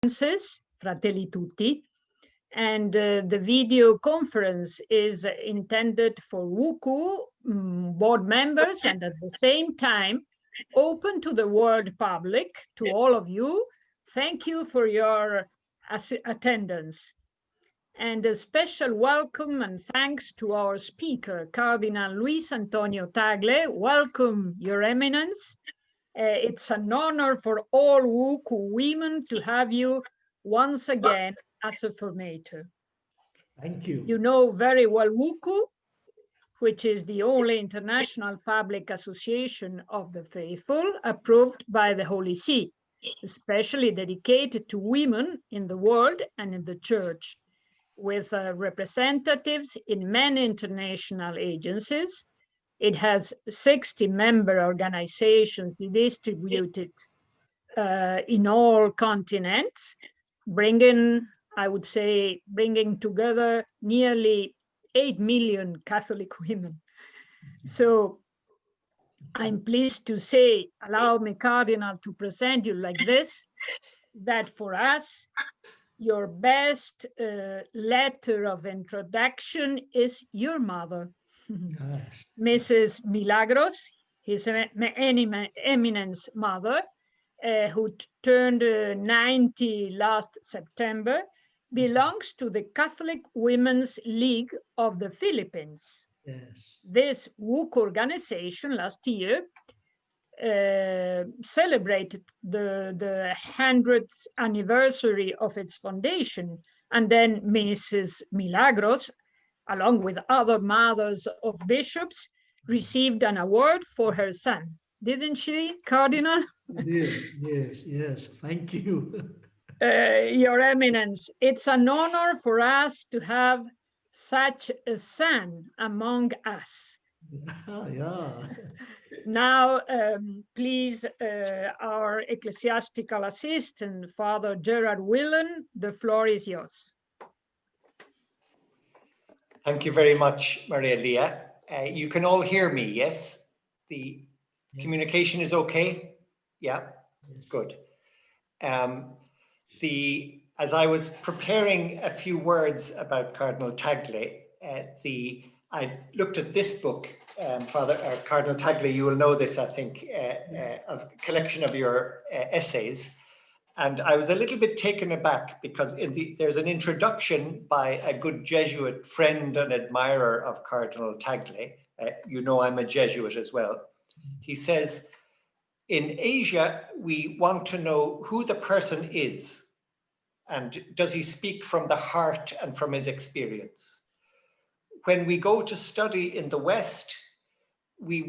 Fratelli Tutti, and the video conference is intended for WUCWO board members and at the same time open to the world public, to all of you. Thank you for your attendance. And a special welcome and thanks to our speaker, Cardinal Luis Antonio Tagle. Welcome, Your Eminence. It's an honor for all WUCWO women to have you once again as a formator. Thank you. You know very well WUCWO, which is the only international public association of the faithful approved by the Holy See, especially dedicated to women in the world and in the church, with representatives in many international agencies. It has 60 member organizations distributed in all continents, bringing together nearly 8 million Catholic women. So I'm pleased to say, allow me, Cardinal, to present you like this, that for us, your best letter of introduction is your mother, Mrs. Milagros, His Eminence mother, who turned 90 last September, belongs to the Catholic Women's League of the Philippines. Yes. This WUCWO organization last year celebrated the 100th anniversary of its foundation, and then Mrs. Milagros, along with other mothers of bishops, received an award for her son. Didn't she, Cardinal? Yes. Thank you. Your Eminence, it's an honor for us to have such a son among us. Yeah. Now, please, our ecclesiastical assistant, Father Gerard Willen, the floor is yours. Thank you very much, Maria Leah. You can all hear me, yes? The communication is okay? Yeah, good. As I was preparing a few words about Cardinal Tagle, I looked at this book, Cardinal Tagle, you will know this, I think, a collection of your essays. And I was a little bit taken aback because there's an introduction by a good Jesuit friend and admirer of Cardinal Tagle. You know I'm a Jesuit as well. He says, in Asia, we want to know who the person is and does he speak from the heart and from his experience. When we go to study in the West, we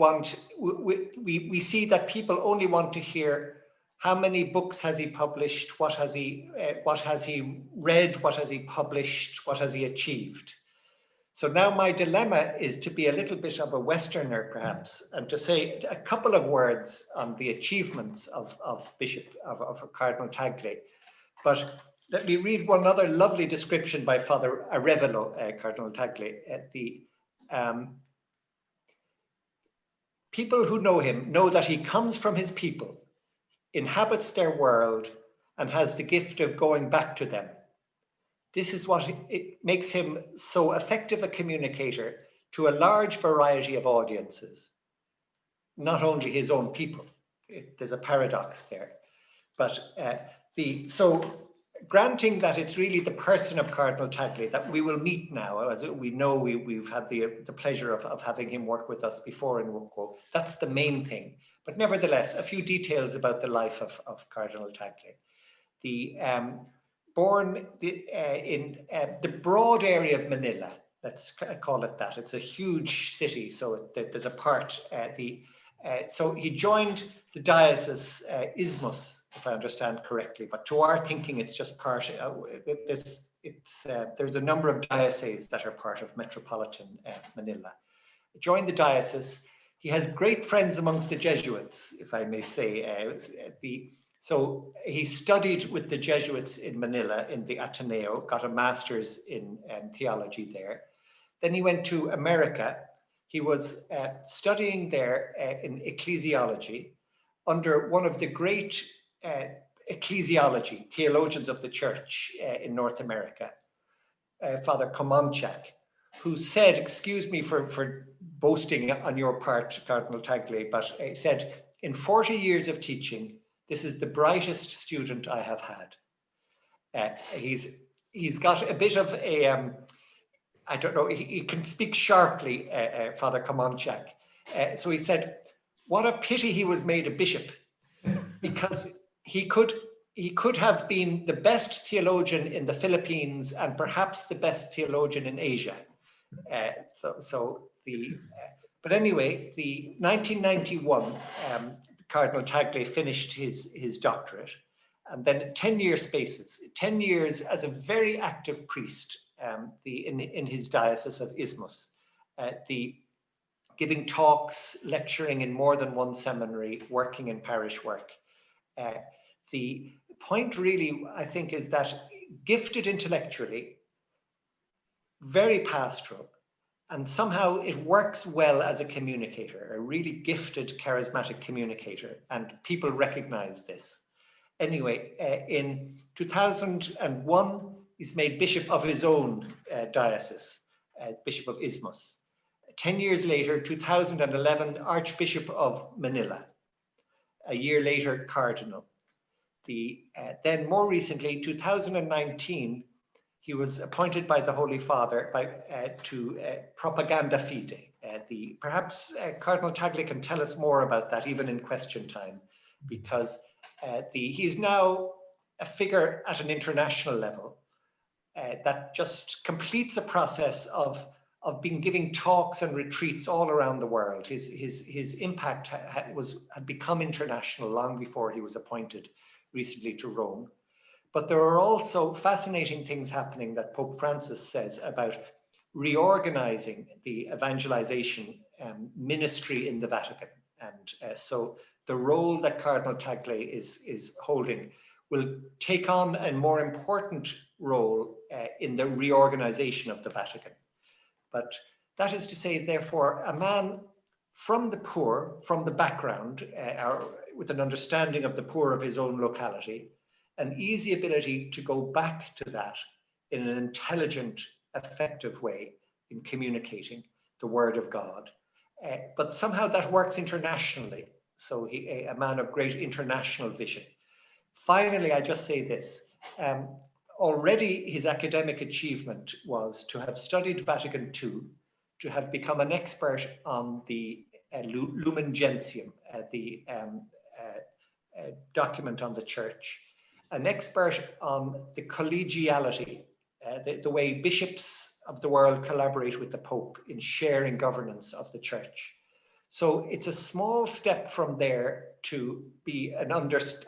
see that people only want to hear how many books has he published, what has he read, what has he published, what has he achieved. So now my dilemma is to be a little bit of a Westerner, perhaps, and to say a couple of words on the achievements of Cardinal Tagle. But let me read one other lovely description by Father Arevalo, Cardinal Tagle. People who know him know that he comes from his people, inhabits their world, and has the gift of going back to them. This is what it makes him so effective a communicator to a large variety of audiences, not only his own people. There's a paradox there. But so granting that it's really the person of Cardinal Tagle that we will meet now, as we know we've had the pleasure of having him work with us before in WUCWO, that's the main thing. But nevertheless, a few details about the life of Cardinal Tagle. Born in the broad area of Manila, let's call it that. It's a huge city, so there's a part. So he joined the diocese Isthmus, if I understand correctly. But to our thinking, it's just part. There's a number of dioceses that are part of metropolitan Manila. Joined the diocese. He has great friends amongst the Jesuits, if I may say. So he studied with the Jesuits in Manila in the Ateneo, got a master's in theology there. Then he went to America. He was studying there in ecclesiology under one of the great ecclesiology, theologians of the church in North America, Father Komonchak, who said, excuse me for boasting on your part, Cardinal Tagle, but he said, in 40 years of teaching, this is the brightest student I have had. He's got a bit of a, I don't know, he can speak sharply, Father Komonchak. So he said, what a pity he was made a bishop, because he could have been the best theologian in the Philippines and perhaps the best theologian in Asia. But anyway, the 1991, Cardinal Tagle finished his doctorate, and then 10-year spaces, 10 years as a very active priest in his diocese of Isthmus, giving talks, lecturing in more than one seminary, working in parish work. The point really, I think, is that gifted intellectually, very pastoral, and somehow it works well as a communicator, a really gifted, charismatic communicator, and people recognize this. Anyway, in 2001, he's made bishop of his own diocese, Bishop of Isthmus. 10 years later, 2011, Archbishop of Manila. A year later, Cardinal. Then more recently, 2019, he was appointed by the Holy Father to Propaganda Fide. Perhaps Cardinal Tagle can tell us more about that, even in question time, because he's now a figure at an international level that just completes a process of giving talks and retreats all around the world. His impact had become international long before he was appointed recently to Rome. But there are also fascinating things happening that Pope Francis says about reorganizing the evangelization ministry in the Vatican. And so the role that Cardinal Tagle is holding will take on a more important role in the reorganization of the Vatican. But that is to say, therefore, a man from the poor, from the background, with an understanding of the poor of his own locality, an easy ability to go back to that in an intelligent, effective way in communicating the word of God. But somehow that works internationally. So a man of great international vision. Finally, I just say this. Already his academic achievement was to have studied Vatican II, to have become an expert on the Lumen Gentium, the document on the church, an expert on the collegiality, the way bishops of the world collaborate with the Pope in sharing governance of the church. So it's a small step from there to be a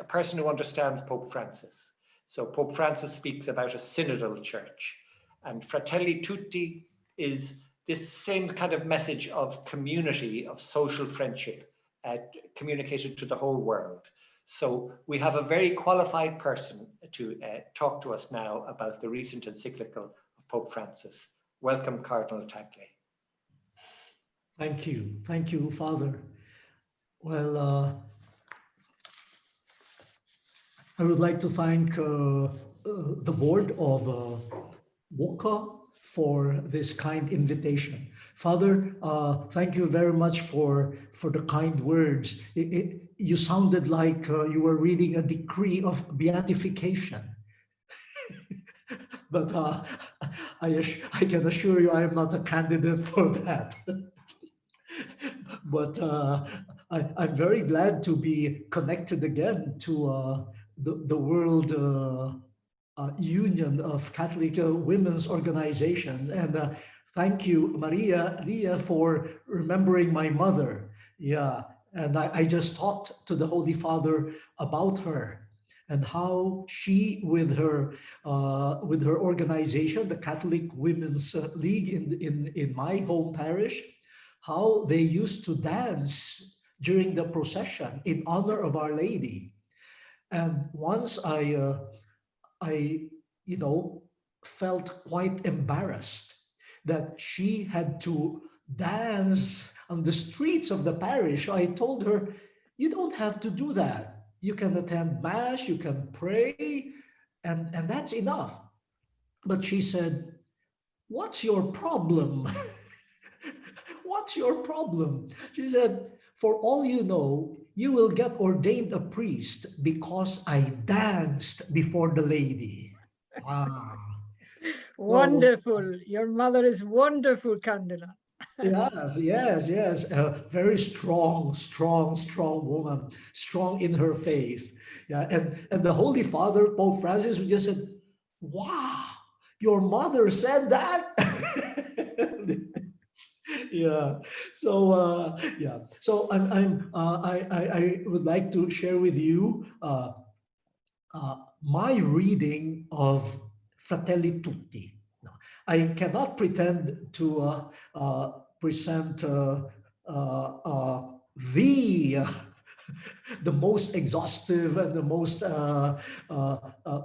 person who understands Pope Francis. So Pope Francis speaks about a synodal church, and Fratelli Tutti is this same kind of message of community, of social friendship, communicated to the whole world. So we have a very qualified person to talk to us now about the recent encyclical of Pope Francis. Welcome, Cardinal Tagle. Thank you, Father. Well, I would like to thank the board of WUCWO for this kind invitation. Father, thank you very much for the kind words. You sounded like you were reading a decree of beatification. But I can assure you I am not a candidate for that. But I'm very glad to be connected again to the World Union of Catholic Women's Organizations. And thank you, Maria Lia, for remembering my mother. Yeah, and I just talked to the Holy Father about her and how she, with her organization, the Catholic Women's League in my home parish, how they used to dance during the procession in honor of Our Lady. And once I felt quite embarrassed that she had to dance on the streets of the parish. I told her, you don't have to do that. You can attend Mass, you can pray, and that's enough. But she said, what's your problem? What's your problem? She said, for all you know, you will get ordained a priest because I danced before the lady. Ah. So, Wonderful. Your mother is wonderful, Cardinal. yes, yes, yes. A very strong, strong, strong woman, strong in her faith. Yeah, and the Holy Father, Pope Francis, just said, wow, your mother said that? Yeah. So yeah. So I would like to share with you my reading of Fratelli Tutti. No, I cannot pretend to present the the most exhaustive and the most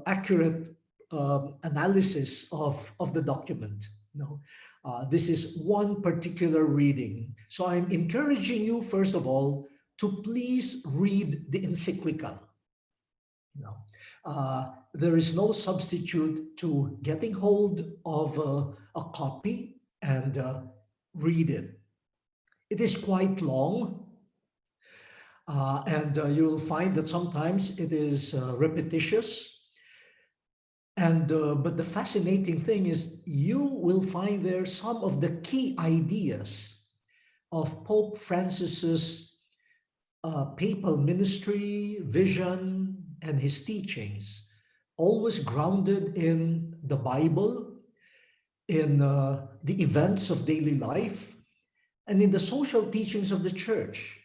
accurate analysis of the document. No, this is one particular reading. So I'm encouraging you, first of all, to please read the encyclical. No. There is no substitute to getting hold of a copy and read it. It is quite long, and you will find that sometimes it is repetitious. And but the fascinating thing is you will find there some of the key ideas of Pope Francis's papal ministry, vision, and his teachings, always grounded in the Bible, in the events of daily life, and in the social teachings of the church.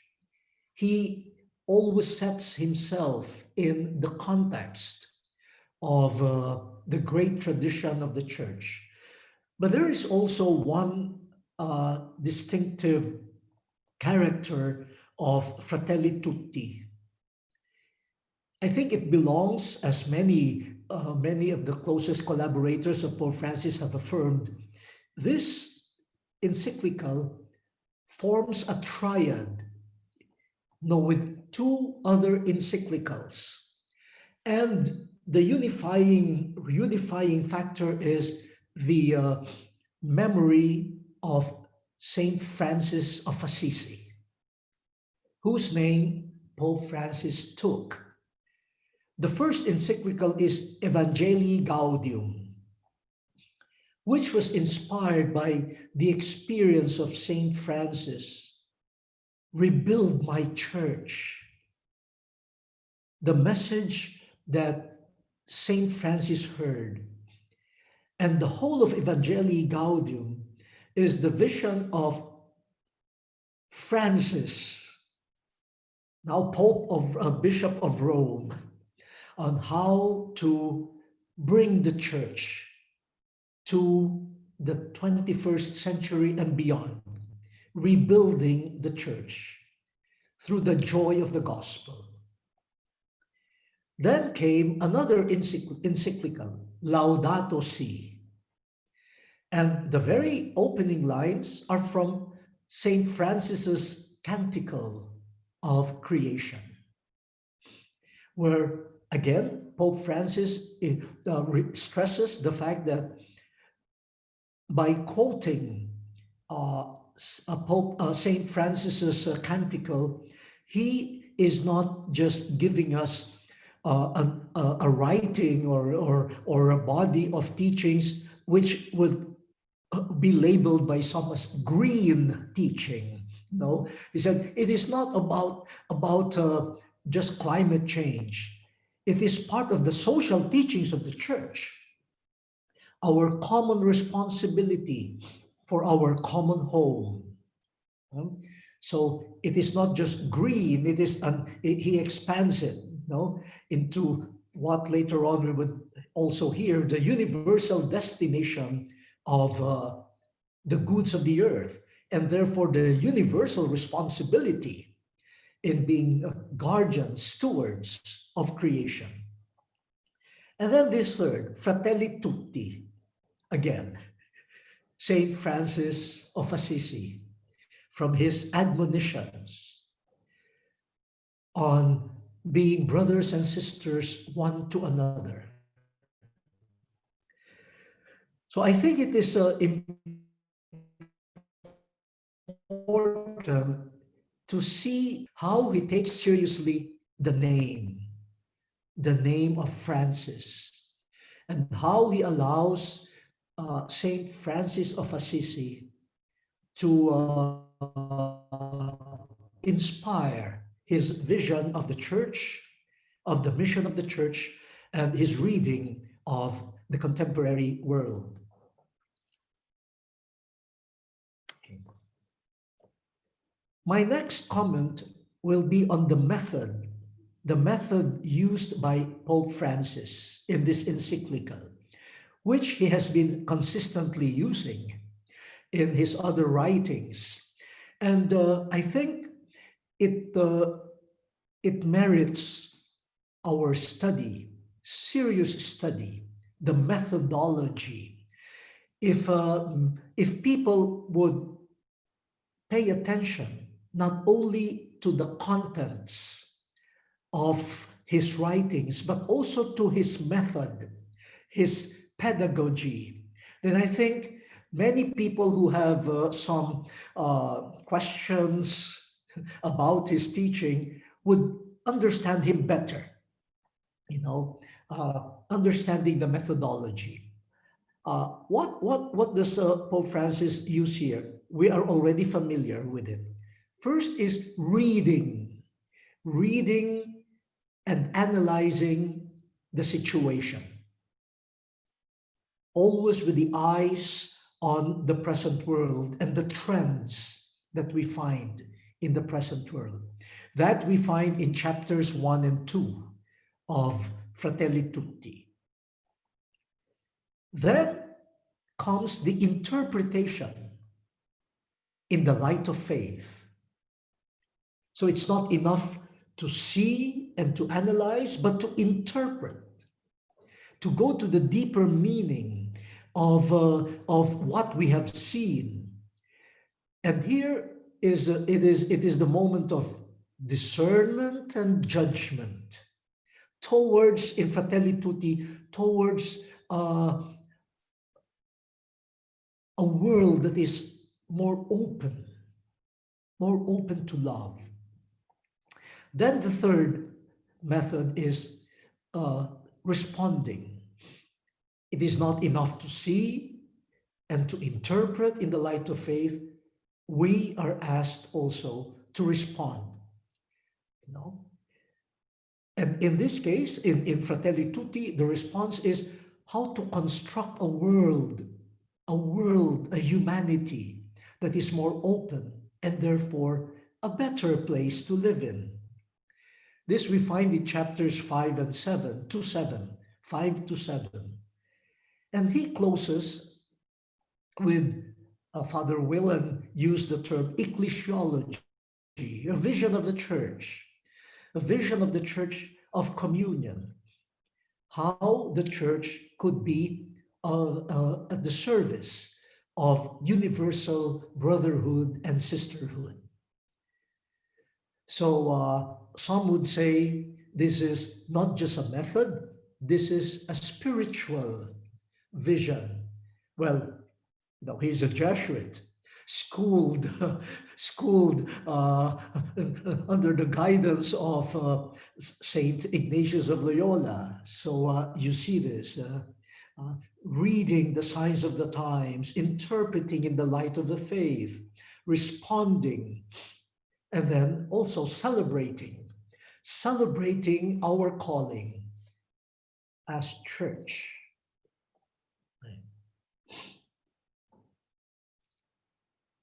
He always sets himself in the context of the great tradition of the church. But there is also one distinctive character of Fratelli Tutti. I think it belongs, as many of the closest collaborators of Pope Francis have affirmed, this encyclical forms a triad, with two other encyclicals. And the unifying factor is the memory of Saint Francis of Assisi, whose name Pope Francis took. The first encyclical is Evangelii Gaudium, which was inspired by the experience of Saint Francis. Rebuild my church. The message that Saint Francis heard. And the whole of Evangelii Gaudium is the vision of Francis, now Bishop of Rome, on how to bring the church to the 21st century and beyond, rebuilding the church through the joy of the gospel. Then came another encyclical, Laudato Si. And the very opening lines are from St. Francis's Canticle of Creation, where again, Pope Francis stresses the fact that by quoting St. Francis's Canticle, he is not just giving us a writing or a body of teachings which would be labeled by some as green teaching. No, he said it is not about just climate change. It is part of the social teachings of the church, our common responsibility for our common home. So it is not just green, it is he expands it into what later on we would also hear, the universal destination of the goods of the earth, and therefore the universal responsibility in being guardians, stewards of creation. And then this third, Fratelli Tutti, again, Saint Francis of Assisi, from his admonitions on being brothers and sisters one to another. So I think it is important to see how he takes seriously the name of Francis, and how he allows Saint Francis of Assisi to inspire his vision of the church, of the mission of the church, and his reading of the contemporary world. My next comment will be on the method used by Pope Francis in this encyclical, which he has been consistently using in his other writings. And I think it merits our study, serious study, the methodology. If people would pay attention not only to the contents of his writings, but also to his method, his pedagogy, then I think many people who have some questions about his teaching would understand him better, understanding the methodology. What does Pope Francis use here? We are already familiar with it. First is reading and analyzing the situation, always with the eyes on the present world and the trends that we find in the present world. That we find in chapters 1 and 2 of Fratelli Tutti. Then comes the interpretation in the light of faith. So it's not enough to see and to analyze, but to interpret, to go to the deeper meaning of what we have seen. And here it is the moment of discernment and judgment towards, in Fratelli Tutti, towards a world that is more open to love. Then the third method is responding. It is not enough to see and to interpret in the light of faith. We are asked also to respond. And in this case, in Fratelli Tutti, the response is how to construct a humanity that is more open and therefore a better place to live in. This we find in chapters 5 to 7. And he closes with, Father Willen used the term ecclesiology, a vision of the church of communion, how the church could be at the service of universal brotherhood and sisterhood. So some would say this is not just a method, this is a spiritual vision. Well, he's a Jesuit, schooled under the guidance of Saint Ignatius of Loyola. So you see this, reading the signs of the times, interpreting in the light of the faith, responding, and then also celebrating our calling as church.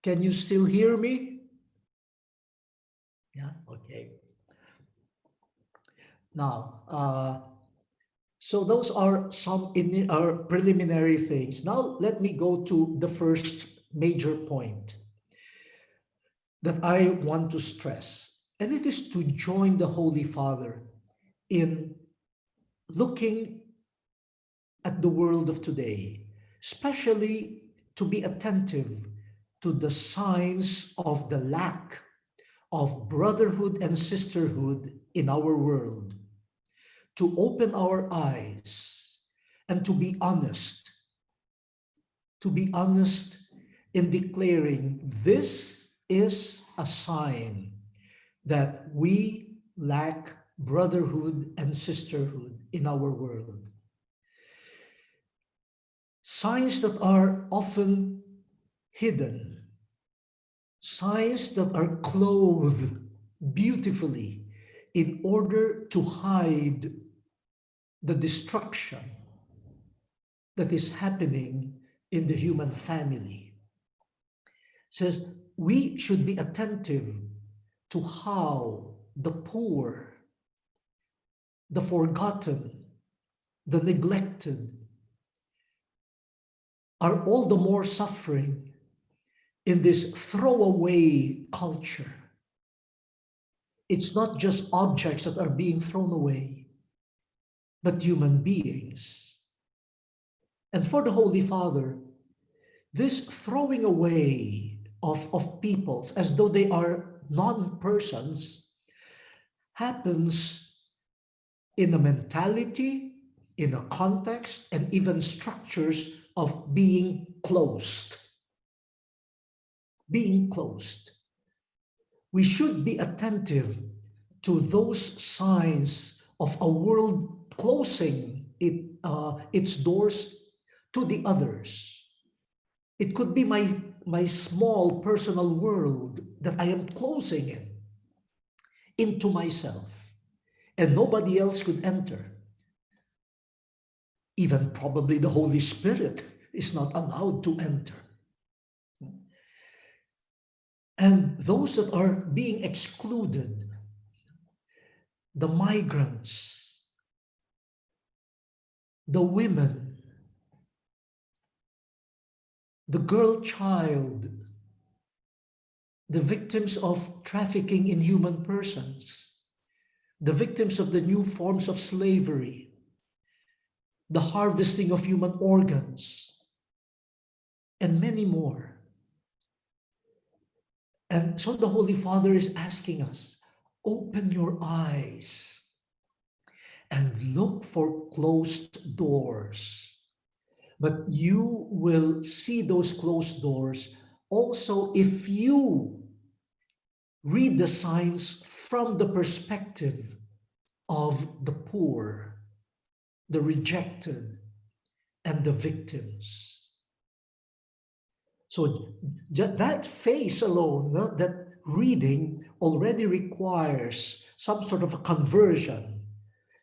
Can you still hear me? Yeah, okay. Now, so those are some preliminary things. Now let me go to the first major point that I want to stress, and it is to join the Holy Father in looking at the world of today, especially to be attentive to the signs of the lack of brotherhood and sisterhood in our world, to open our eyes and to be honest in declaring this is a sign that we lack brotherhood and sisterhood in our world. Signs that are often hidden, signs that are clothed beautifully in order to hide the destruction that is happening in the human family. It says we should be attentive to how the poor, the forgotten, the neglected are all the more suffering in this throwaway culture. It's not just objects that are being thrown away, but human beings. And for the Holy Father, this throwing away of peoples as though they are non-persons happens in a mentality, in a context, and even structures of being closed. Being closed. We should be attentive to those signs of a world closing its doors to the others. It could be my small personal world that I am closing into myself, and nobody else could enter. Even probably the Holy Spirit is not allowed to enter. And those that are being excluded, the migrants, the women, the girl child, the victims of trafficking in human persons, the victims of the new forms of slavery, the harvesting of human organs, and many more. And so the Holy Father is asking us, open your eyes and look for closed doors. But you will see those closed doors also if you read the signs from the perspective of the poor, the rejected, and the victims. So that face alone, that reading already requires some sort of a conversion,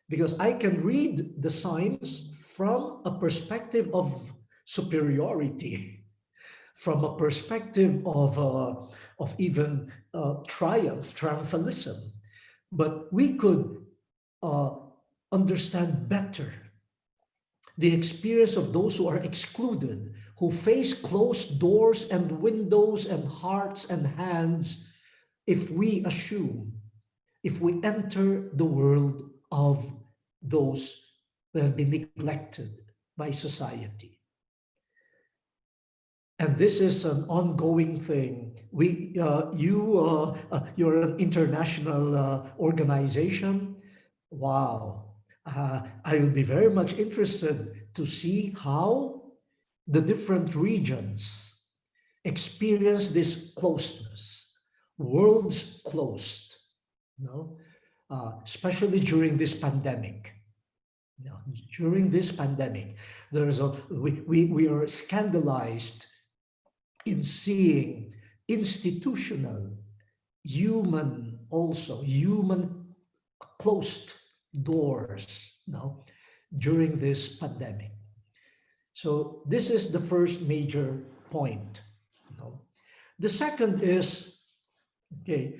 because I can read the signs from a perspective of superiority, from a perspective of even triumphalism. But we could understand better the experience of those who are excluded, who face closed doors and windows and hearts and hands, if we enter the world of those who have been neglected by society. And this is an ongoing thing. You're an international organization. Wow. I will be very much interested to see how the different regions experience this closeness, worlds closed, especially during this pandemic. During this pandemic, we are scandalized in seeing institutional, human closed doors during this pandemic. So this is the first major point. The second is the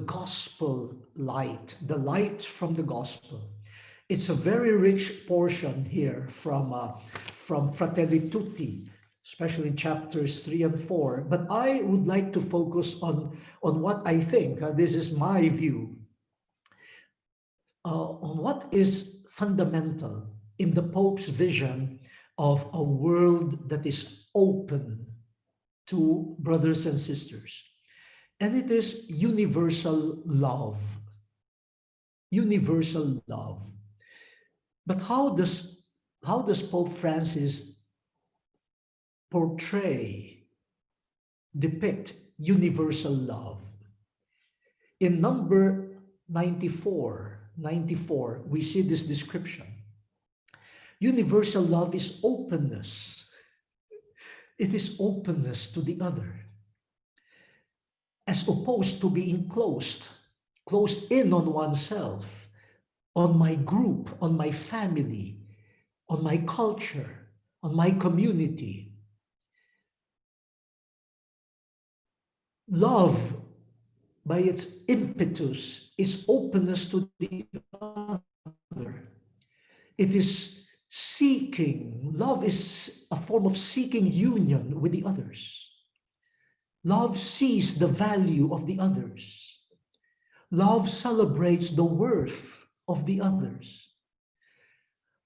gospel light, the light from the gospel. It's a very rich portion here from Fratelli Tutti, especially chapters 3 and 4. But I would like to focus on what I think, this is my view, on what is fundamental in the Pope's vision of a world that is open to brothers and sisters. And it is universal love. Universal love. But how does Pope Francis depict universal love? In number 94, we see this description. Universal love is openness. It is openness to the other, as opposed to being closed in on oneself, on my group, on my family, on my culture, on my community. Love, by its impetus, is openness to the other. It is seeking. Love is a form of seeking union with the others. Love sees the value of the others. Love celebrates the worth of the others.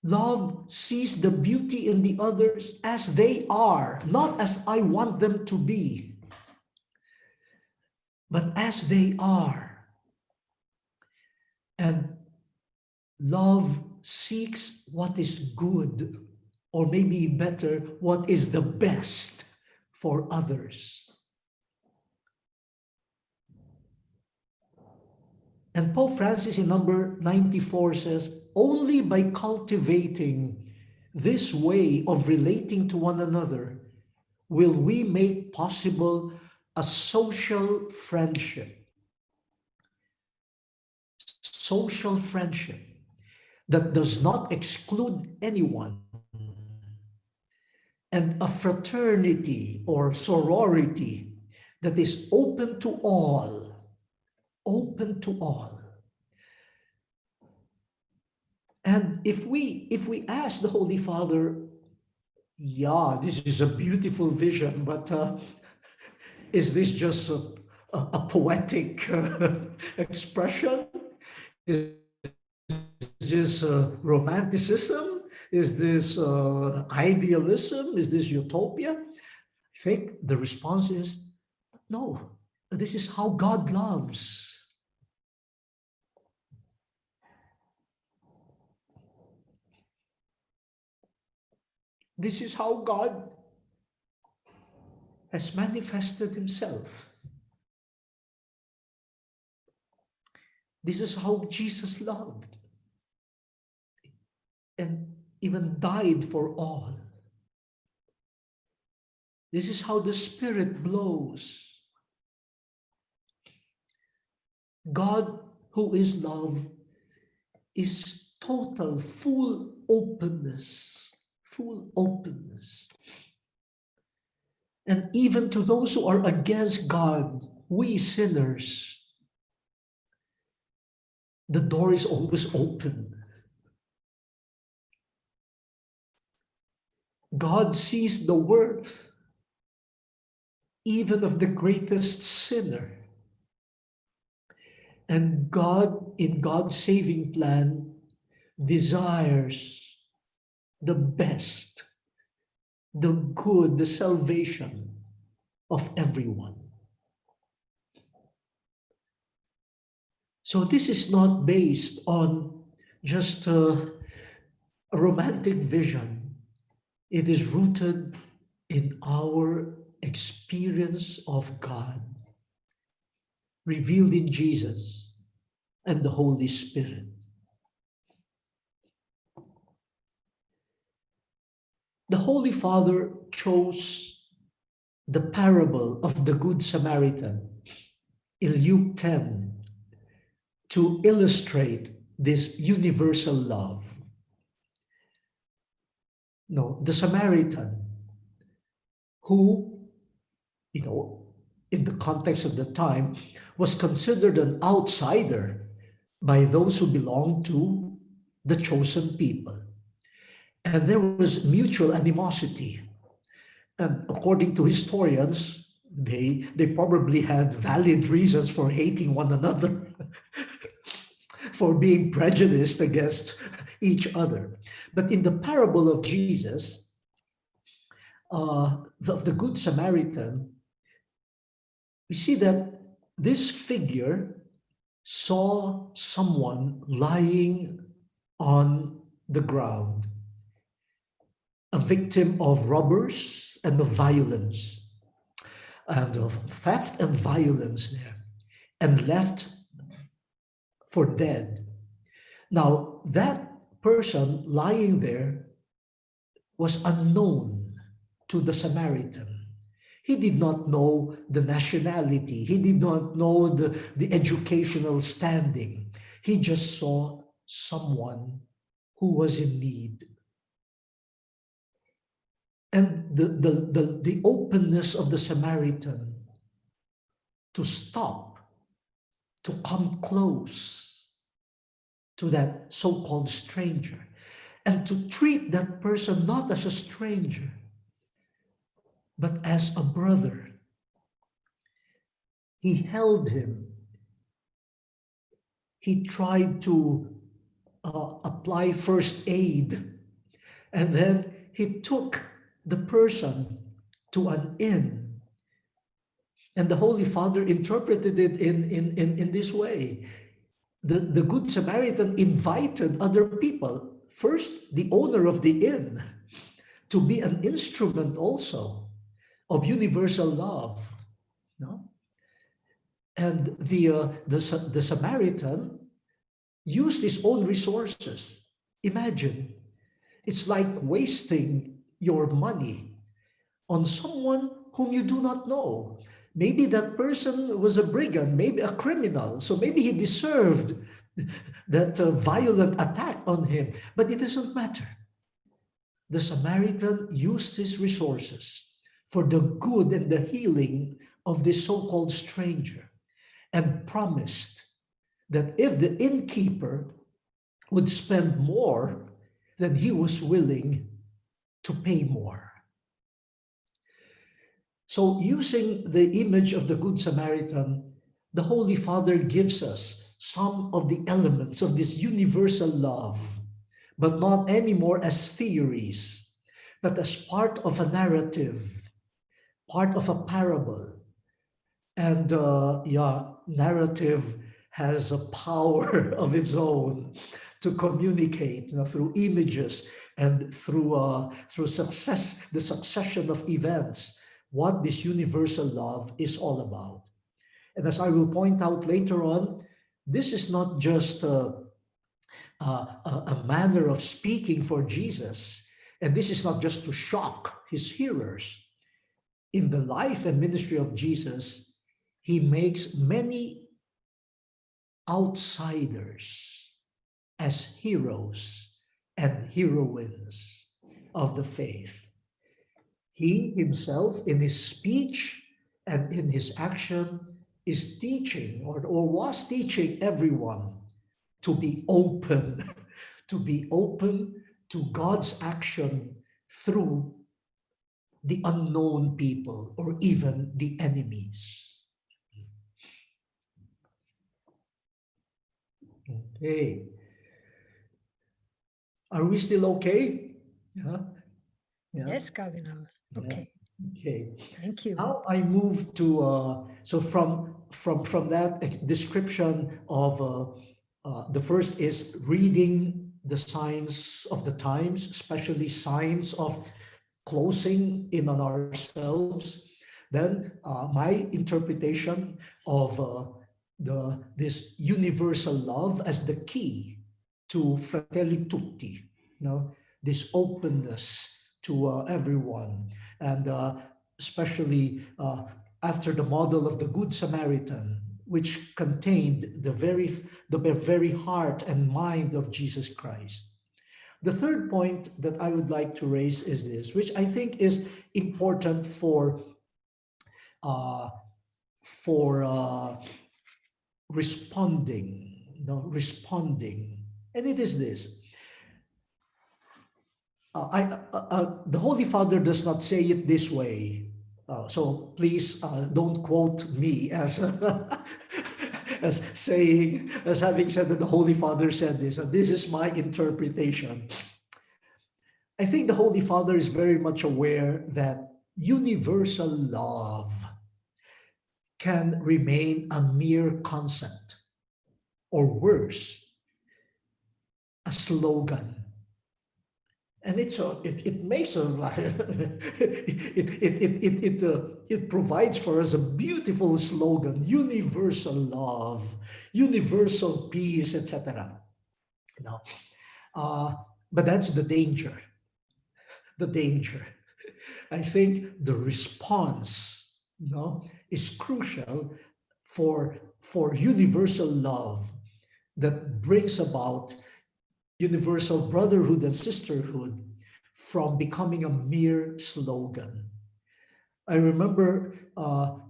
Love sees the beauty in the others as they are, not as I want them to be, but as they are. And love seeks what is good, or maybe better, what is the best for others. And Pope Francis in number 94 says, only by cultivating this way of relating to one another will we make possible a social friendship. Social friendship that does not exclude anyone, and a fraternity or sorority that is open to all. Open to all. And if we ask the Holy Father, yeah, this is a beautiful vision, but is this just a poetic expression? Is this romanticism? Is this idealism? Is this utopia? I think the response is no. This is how God loves. This is how God has manifested himself. This is how Jesus loved and even died for all. This is how the Spirit blows. God, who is love, is total, full openness, full openness. And even to those who are against God, we sinners, the door is always open. God sees the worth even of the greatest sinner. And God, in God's saving plan, desires the best, the good, the salvation of everyone. So this is not based on just a romantic vision. It is rooted in our experience of God, revealed in Jesus and the Holy Spirit. The Holy Father chose the parable of the Good Samaritan in Luke 10 to illustrate this universal love. No, the Samaritan who, in the context of the time, was considered an outsider by those who belonged to the chosen people. And there was mutual animosity. And according to historians, they probably had valid reasons for hating one another, for being prejudiced against each other. But in the parable of Jesus, of the Good Samaritan, we see that this figure saw someone lying on the ground, a victim of robbers and of violence, and of theft and violence there, and left for dead. Now, that person lying there was unknown to the Samaritan. He did not know the nationality. He did not know the educational standing. He just saw someone who was in need. And the openness of the Samaritan to stop, to come close to that so-called stranger, and to treat that person not as a stranger, but as a brother. He held him. He tried to apply first aid, and then he took the person to an inn. And the Holy Father interpreted it in this way. The Good Samaritan invited other people, first the owner of the inn, to be an instrument also of universal love. No? And the Samaritan used his own resources. Imagine, it's like wasting your money on someone whom you do not know. Maybe that person was a brigand, maybe a criminal, so maybe he deserved that violent attack on him, but it doesn't matter. The Samaritan used his resources for the good and the healing of this so-called stranger, and promised that if the innkeeper would spend more, then he was willing to pay more. So using the image of the Good Samaritan, the Holy Father gives us some of the elements of this universal love, but not anymore as theories, but as part of a narrative, part of a parable. And narrative has a power of its own to communicate, through images and through the succession of events, what this universal love is all about. And as I will point out later on, this is not just a manner of speaking for Jesus, and this is not just to shock his hearers. In the life and ministry of Jesus, he makes many outsiders as heroes and heroines of the faith. He himself, in his speech and in his action, is teaching or was teaching everyone to be open, to be open to God's action through the unknown people or even the enemies. Okay. Are we still okay? Yeah. Yes, Cardinal. Okay. Okay. Thank you. Now I move to so from that description of the first is reading the signs of the times, especially signs of closing in on ourselves. Then my interpretation of this universal love as the key to Fratelli Tutti, this openness to everyone, and especially after the model of the Good Samaritan, which contained the very heart and mind of Jesus Christ. The third point that I would like to raise is this, which I think is important for responding, and it is this. The Holy Father does not say it this way, so please don't quote me as as having said that the Holy Father said this. And this is my interpretation. I think the Holy Father is very much aware that universal love can remain a mere concept, or worse, a slogan. And it makes a it provides for us a beautiful slogan: universal love, universal peace, etc. You know, but that's the danger. The danger. I think the response, is crucial for universal love that brings about universal brotherhood and sisterhood from becoming a mere slogan. I remember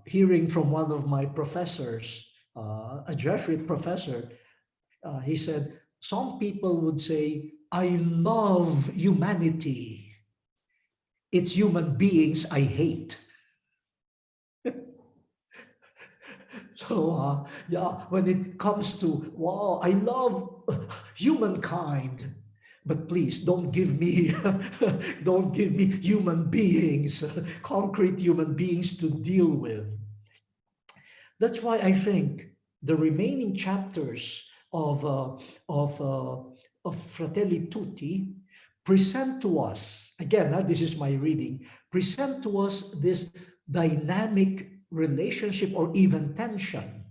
hearing from one of my professors, a Jesuit professor. He said, some people would say, I love humanity. It's human beings I hate. So yeah, when it comes to, wow, I love humankind, but please don't give me don't give me human beings, concrete human beings to deal with. That's why I think the remaining chapters of Fratelli Tutti present to us, again, this is my reading, present to us this dynamic relationship or even tension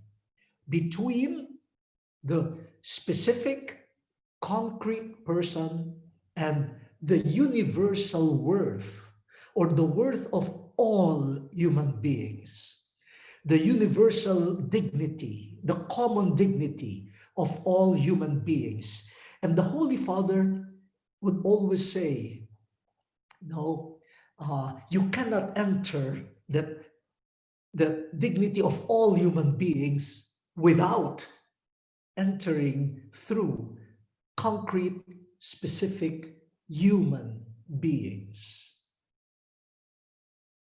between the specific concrete person and the universal worth, or the worth of all human beings, the universal dignity, the common dignity of all human beings. And the Holy Father would always say, no, you cannot enter the dignity of all human beings without entering through concrete, specific human beings.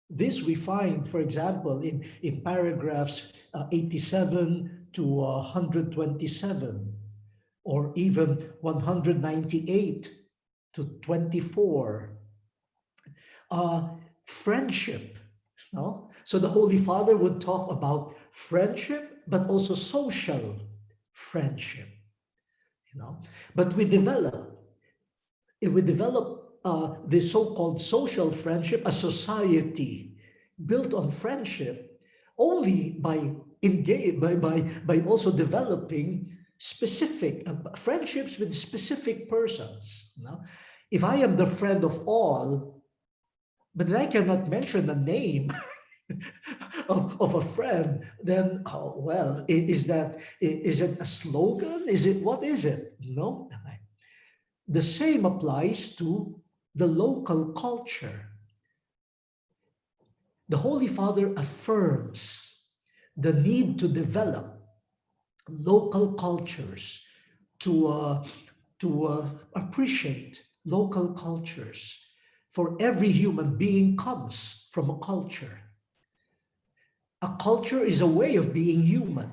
This we find, for example, in paragraphs 87 to 127, or even 198 to 24. Friendship. No? So the Holy Father would talk about friendship, but also social friendship. But we develop the so-called social friendship, a society built on friendship, only by also developing specific friendships with specific persons. If I am the friend of all, but I cannot mention a name of a friend, then well, is it a slogan? What is it? No. The same applies to the local culture. The Holy Father affirms the need to develop local cultures, to appreciate local cultures. For every human being comes from a culture. A culture is a way of being human.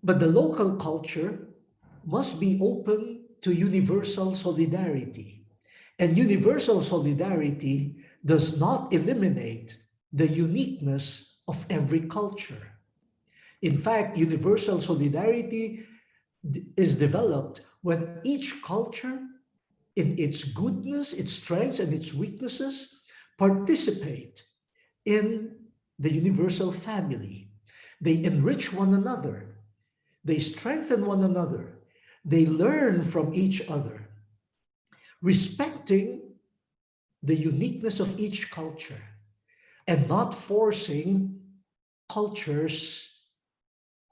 But the local culture must be open to universal solidarity. And universal solidarity does not eliminate the uniqueness of every culture. In fact, universal solidarity is developed when each culture, in its goodness, its strengths, and its weaknesses, participate in the universal family. They enrich one another. They strengthen one another. They learn from each other, respecting the uniqueness of each culture and not forcing cultures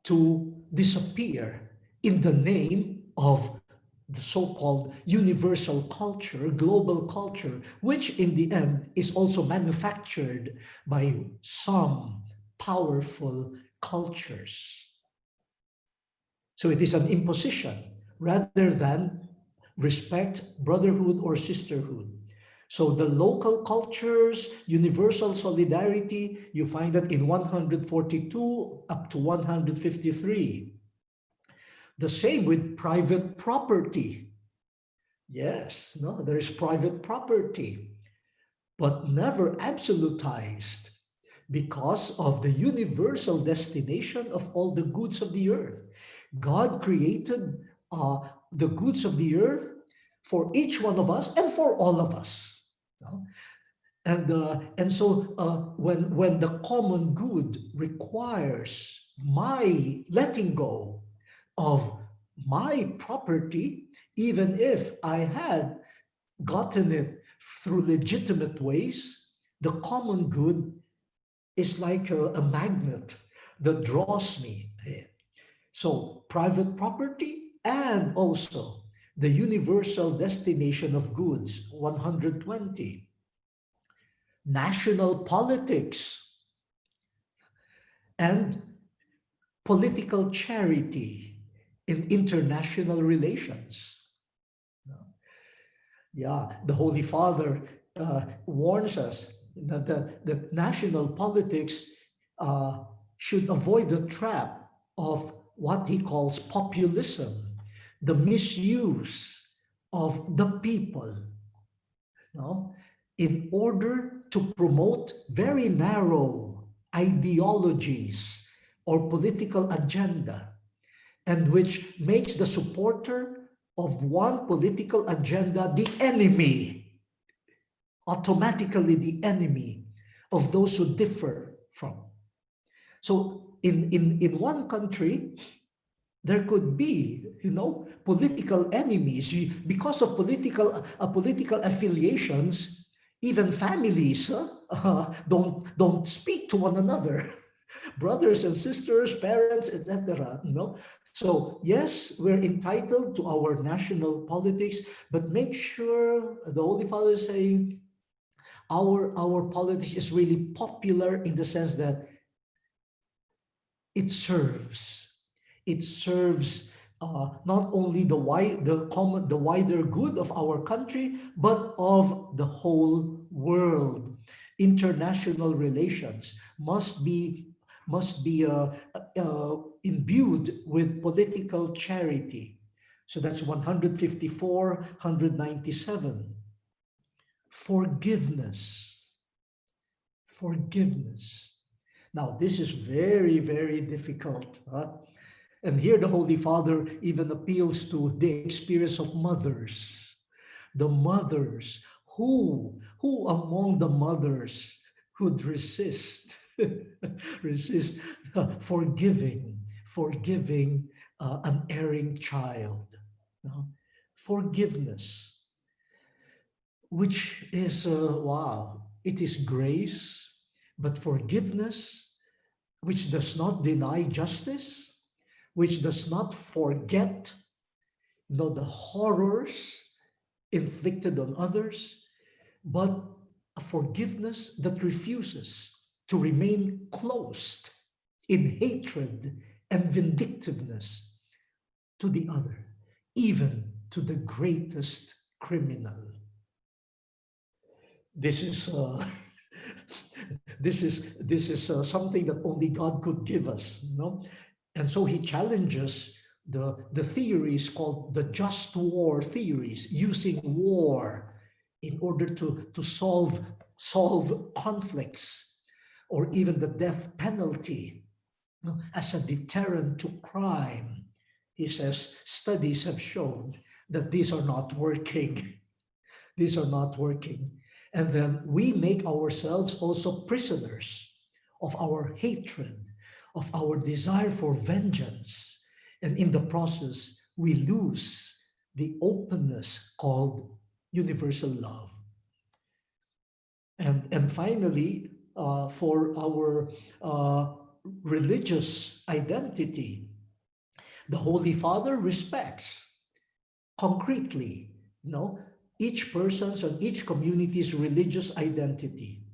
to disappear in the name of the so-called universal culture, global culture, which in the end is also manufactured by some powerful cultures. So it is an imposition rather than respect, brotherhood, or sisterhood. So the local cultures, universal solidarity, you find that in 142 up to 153. The same with private property. Yes, no, there is private property, but never absolutized because of the universal destination of all the goods of the earth. God created the goods of the earth for each one of us and for all of us. No? And so when the common good requires my letting go of my property, even if I had gotten it through legitimate ways, the common good is like a magnet that draws me in. So private property and also the universal destination of goods, 120. National politics and political charity in international relations. Yeah, the Holy Father warns us that the national politics should avoid the trap of what he calls populism, the misuse of the people, no? In order to promote very narrow ideologies or political agenda, and which makes the supporter of one political agenda the enemy, automatically the enemy of those who differ from. So in one country, there could be, political enemies. Because of political affiliations, even families don't speak to one another. Brothers and sisters, parents, etc. So yes, we're entitled to our national politics, but make sure, the Holy Father is saying, our politics is really popular in the sense that it serves not only the wider good of our country, but of the whole world. International relations must be imbued with political charity. So that's 154, 197. Forgiveness. Now, this is very, very difficult. And here the Holy Father even appeals to the experience of mothers. The mothers, who among the mothers would resist forgiving an erring child? Forgiveness, which is, it is grace, but forgiveness, which does not deny justice, which does not forget the horrors inflicted on others, but a forgiveness that refuses to remain closed in hatred and vindictiveness to the other, even to the greatest criminal. This is something that only God could give us, And so he challenges the theories called the just war theories, using war in order to solve conflicts, or even the death penalty as a deterrent to crime. He says studies have shown that these are not working. These are not working. And then we make ourselves also prisoners of our hatred, of our desire for vengeance. And in the process, we lose the openness called universal love. And finally, for our religious identity, the Holy Father respects concretely, each person's and each community's religious identity.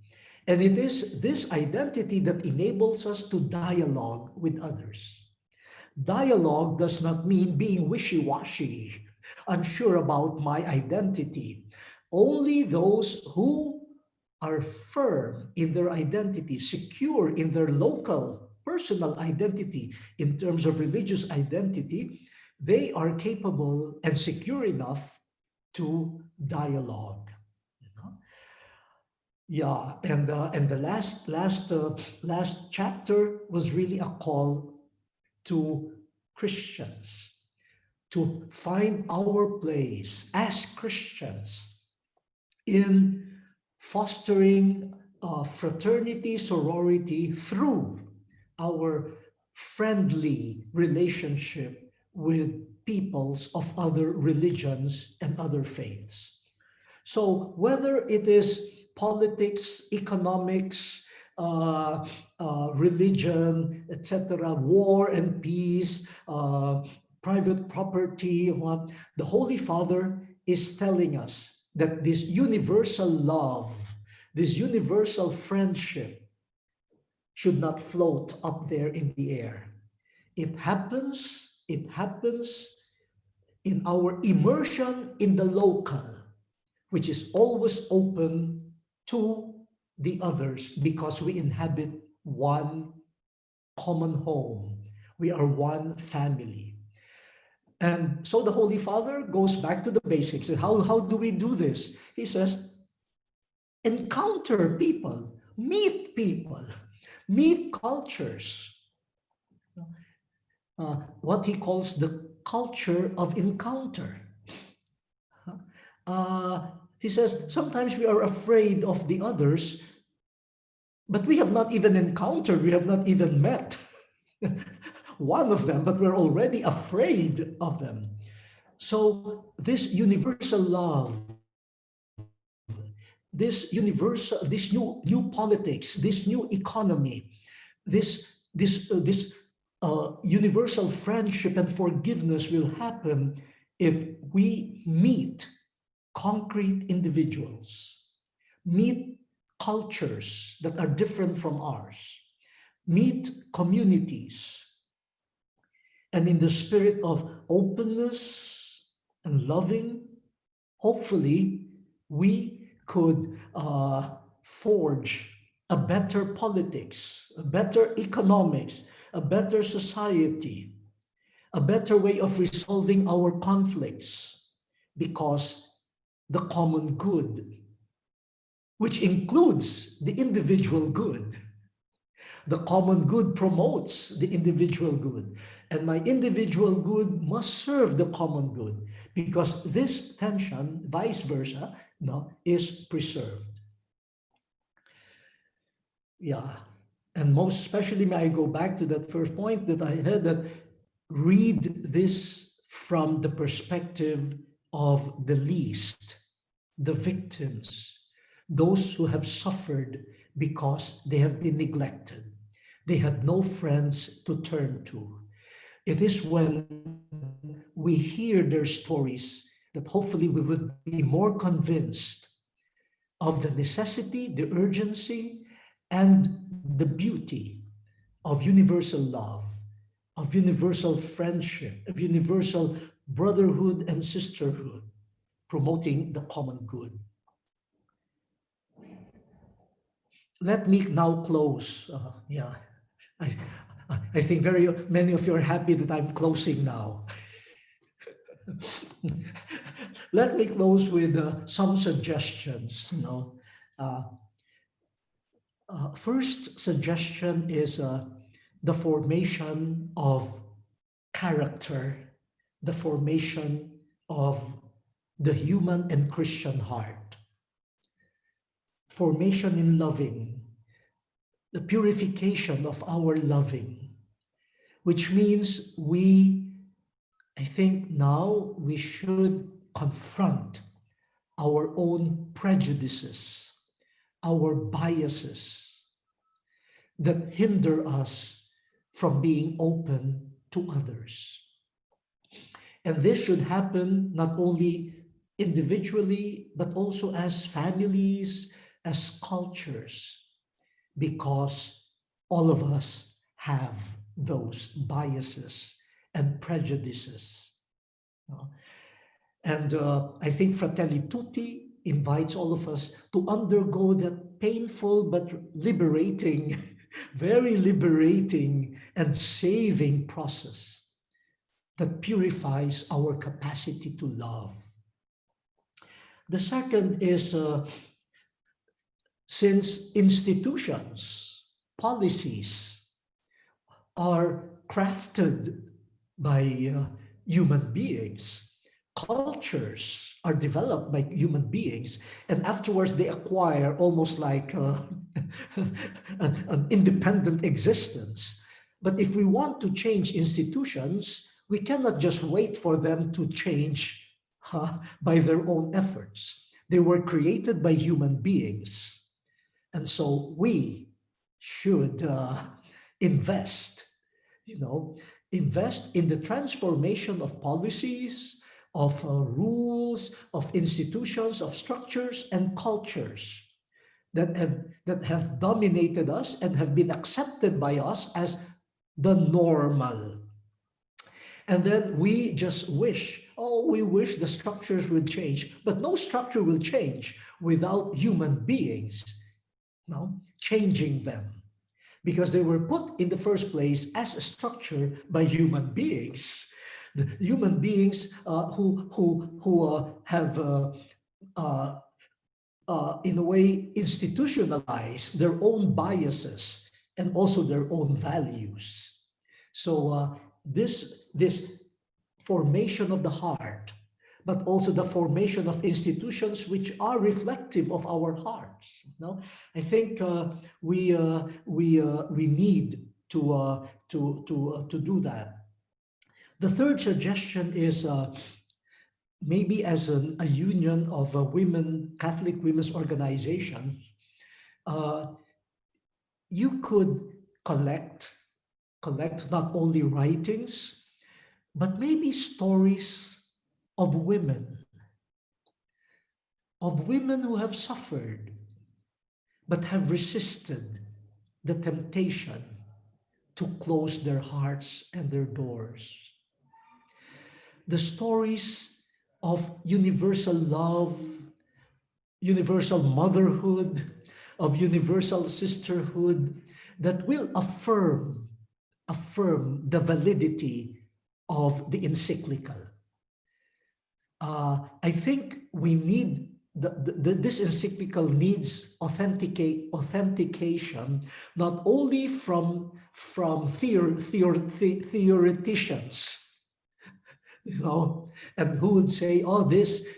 And it is this identity that enables us to dialogue with others. Dialogue does not mean being wishy-washy, unsure about my identity. Only those who are firm in their identity, secure in their local personal identity in terms of religious identity, they are capable and secure enough to dialogue. You know? Yeah, and the last chapter was really a call to Christians to find our place as Christians in fostering fraternity, sorority through our friendly relationship with peoples of other religions and other faiths. So whether it is politics, economics, religion, etc., war and peace, private property, the Holy Father is telling us that this universal love, this universal friendship should not float up there in the air. It happens in our immersion in the local, which is always open to the others because we inhabit one common home. We are one family. And so the Holy Father goes back to the basics. How do we do this? He says, encounter people, meet cultures. What he calls the culture of encounter. He says, sometimes we are afraid of the others, but we have not even encountered, we have not even met one of them, but we're already afraid of them. So this universal love, this new politics, this new economy, this universal friendship and forgiveness will happen if we meet concrete individuals, meet cultures that are different from ours, meet communities, and in the spirit of openness and loving, hopefully we could forge a better politics, a better economics, a better society, a better way of resolving our conflicts, because the common good, which includes the individual good. The common good promotes the individual good, and my individual good must serve the common good, because this tension, vice versa, is preserved. Yeah, and most especially may I go back to that first point that I had, that read this from the perspective of the least, the victims, those who have suffered because they have been neglected. They had no friends to turn to. It is when we hear their stories that hopefully we would be more convinced of the necessity, the urgency, and the beauty of universal love, of universal friendship, of universal brotherhood and sisterhood, promoting the common good. Let me now close. I think very many of you are happy that I'm closing now. Let me close with some suggestions. First suggestion is the formation of character, the formation of the human and Christian heart. Formation in loving, the purification of our loving, which means I think now we should confront our own prejudices, our biases that hinder us from being open to others. And this should happen not only individually, but also as families, as cultures, because all of us have those biases and prejudices. And I think Fratelli Tutti invites all of us to undergo that painful but liberating, very liberating and saving process that purifies our capacity to love. The second is since institutions, policies are crafted by human beings, cultures are developed by human beings, and afterwards they acquire almost like an independent existence. But if we want to change institutions, we cannot just wait for them to change by their own efforts. They were created by human beings. And so we should invest in the transformation of policies, of rules, of institutions, of structures and cultures that have dominated us and have been accepted by us as the normal. And then we just wish, we wish the structures would change, but no structure will change without human beings changing them, because they were put in the first place as a structure by human beings. The human beings who have in a way institutionalized their own biases and also their own values. So this formation of the heart, but also the formation of institutions which are reflective of our hearts. I think we need to do that. The third suggestion is maybe as a union of Catholic women's organization, you could collect not only writings, but maybe stories of women who have suffered, but have resisted the temptation to close their hearts and their doors. The stories of universal love, universal motherhood, of universal sisterhood that will affirm the validity of the Encyclical. I think we need this Encyclical needs authentication not only from theoreticians, and who would say,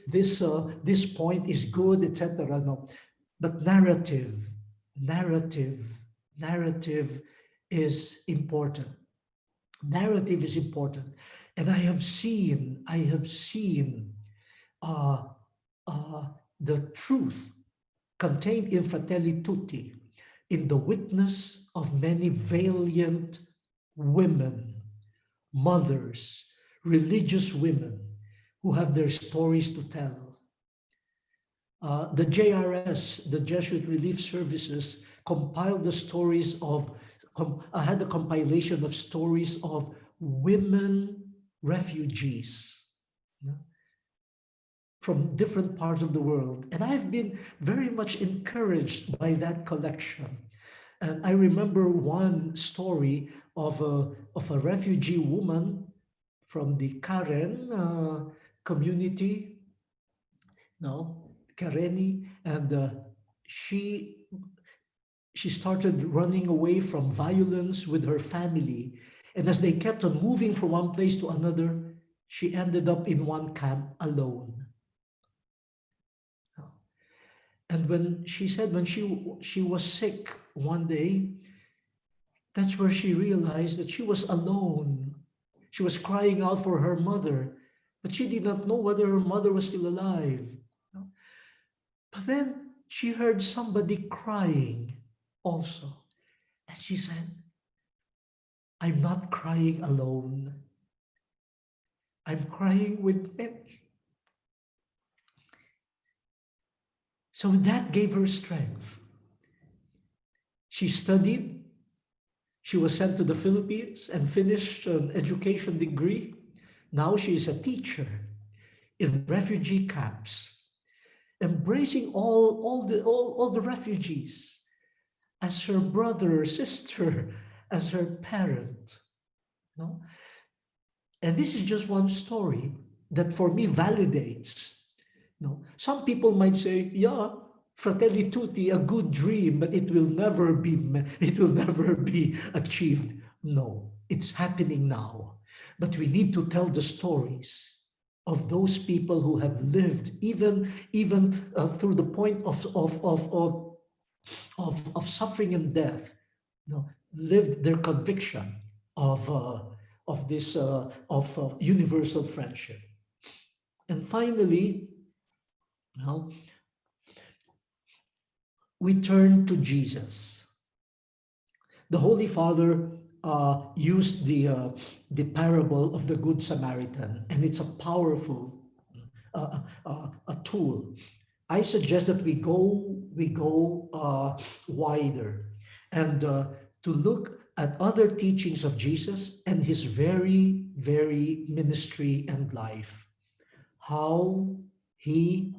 this point is good, etc. No, but narrative is important. Narrative is important. And I have seen the truth contained in Fratelli Tutti, in the witness of many valiant women, mothers, religious women who have their stories to tell. The JRS, the Jesuit Relief Services, compiled the stories of, had a compilation of stories of women refugees from different parts of the world. And I've been very much encouraged by that collection. And I remember one story of a refugee woman from the Karen community, Kareni, and she started running away from violence with her family. And as they kept on moving from one place to another, she ended up in one camp alone. And when she said when she was sick one day, that's where she realized that she was alone. She was crying out for her mother, but she did not know whether her mother was still alive. But then she heard somebody crying also. And she said, I'm not crying alone. I'm crying with many. So that gave her strength. She studied. She was sent to the Philippines and finished an education degree. Now she is a teacher in refugee camps, embracing all the refugees as her brother or sister, as her parent. And this is just one story that for me validates No, some people might say, yeah, Fratelli Tutti, a good dream, but it will never be achieved. No, it's happening now. But we need to tell the stories of those people who have lived even through the point of suffering and death, lived their conviction of this universal friendship. And finally, we turn to Jesus. The Holy Father used the parable of the Good Samaritan, and it's a powerful a tool. I suggest that we go wider and to look at other teachings of Jesus and his very ministry and life, how he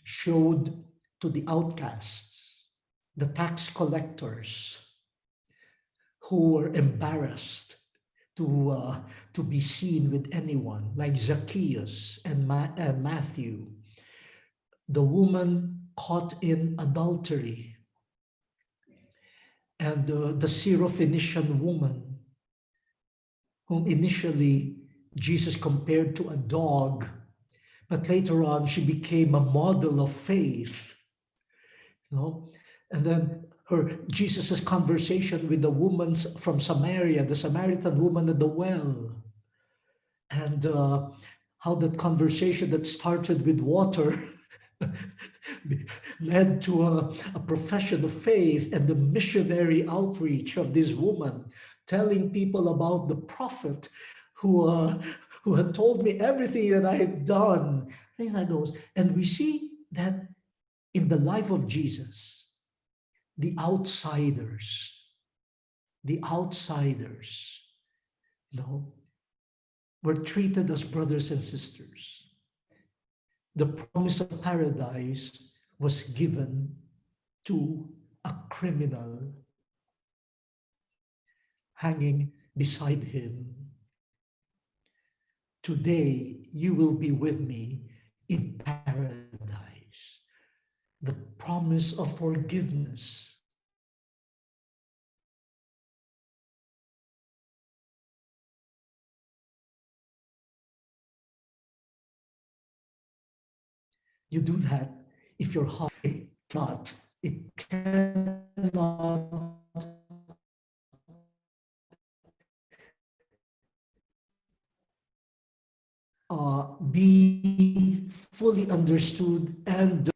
showed to the outcasts, the tax collectors, who were embarrassed to be seen with anyone, like Zacchaeus and Matthew, the woman caught in adultery, and the Syrophoenician woman, whom initially Jesus compared to a dog, but later on she became a model of faith. And then Jesus's conversation with the woman from Samaria, the Samaritan woman at the well, and how that conversation that started with water led to a profession of faith and the missionary outreach of this woman, telling people about the prophet who had told me everything that I had done, things like those. And we see that in the life of Jesus, the outsiders, were treated as brothers and sisters. The promise of paradise was given to a criminal hanging beside him. Today you will be with me in paradise. The promise of forgiveness. You do that if your heart cannot, be fully understood, and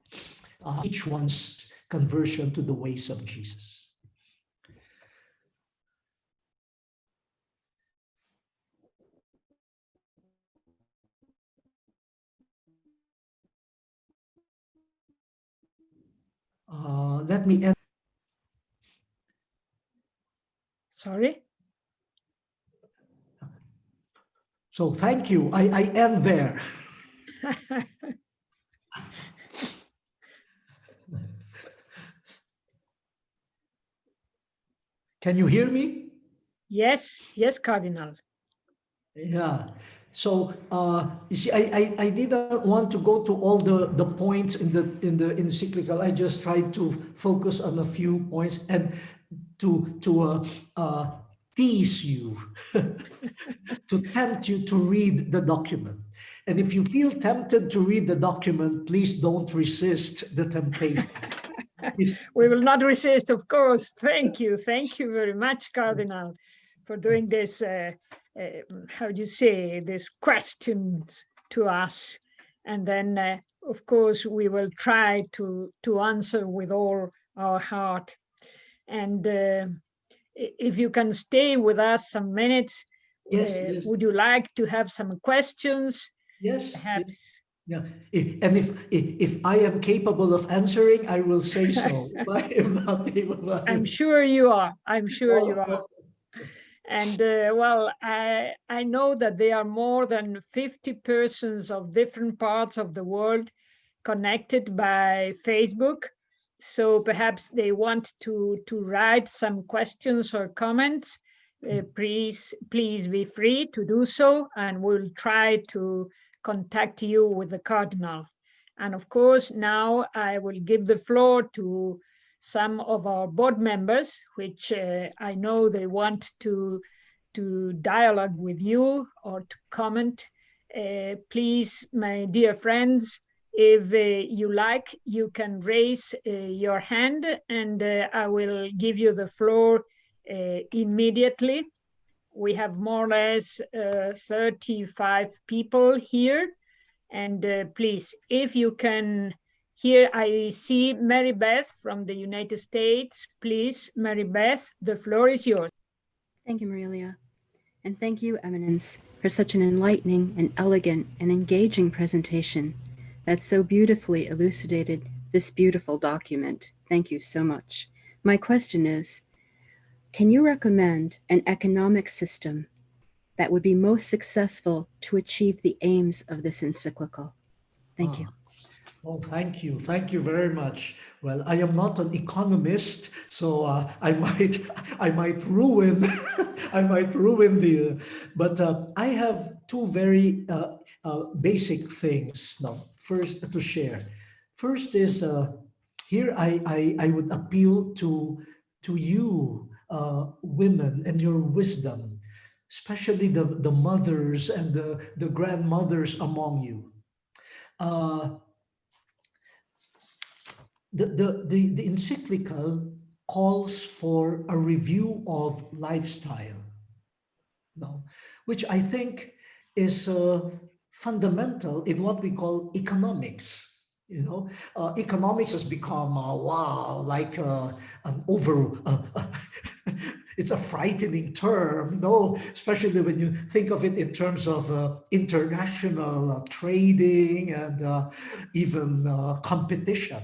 each one's conversion to the ways of Jesus. Let me end. Sorry? So thank you. I end there. Can you hear me? Yes, Cardinal. Yeah. So you see, I didn't want to go to all the points in the encyclical. I just tried to focus on a few points and to tease you, to tempt you to read the document. And if you feel tempted to read the document, please don't resist the temptation. We will not resist, of course. Thank you very much, Cardinal, for doing this. How do you say, these questions to us, and then of course we will try to answer with all our heart. And if you can stay with us some minutes, Yes. would you like to have some questions? Yes. Perhaps. Yeah, and if I am capable of answering, I will say so. If I am not able, I'm sure you are. And well, I know that there are more than 50 persons of different parts of the world connected by Facebook. So perhaps they want to write some questions or comments. Please be free to do so, and we'll try to contact you with the Cardinal. And of course, now I will give the floor to some of our board members, which I know they want to dialogue with you or to comment. Please, my dear friends, if you like, you can raise your hand and I will give you the floor immediately. We have more or less 35 people here. And please, if you can, here I see Mary Beth from the United States. Please, Mary Beth, the floor is yours. Thank you, Marilia. And thank you, Eminence, for such an enlightening and elegant and engaging presentation that so beautifully elucidated this beautiful document. Thank you so much. My question is, can you recommend an economic system that would be most successful to achieve the aims of this encyclical? Thank you. Oh, thank you. Thank you very much. Well, I am not an economist, so I might ruin I might ruin the. But I have two very basic things now. First to share. First is here I would appeal to you women and your wisdom, especially the mothers and the grandmothers among you. The encyclical calls for a review of lifestyle, no, which I think is fundamental in what we call economics. You know, economics has become wow, like an over. It's a frightening term, no, especially when you think of it in terms of international trading and even competition.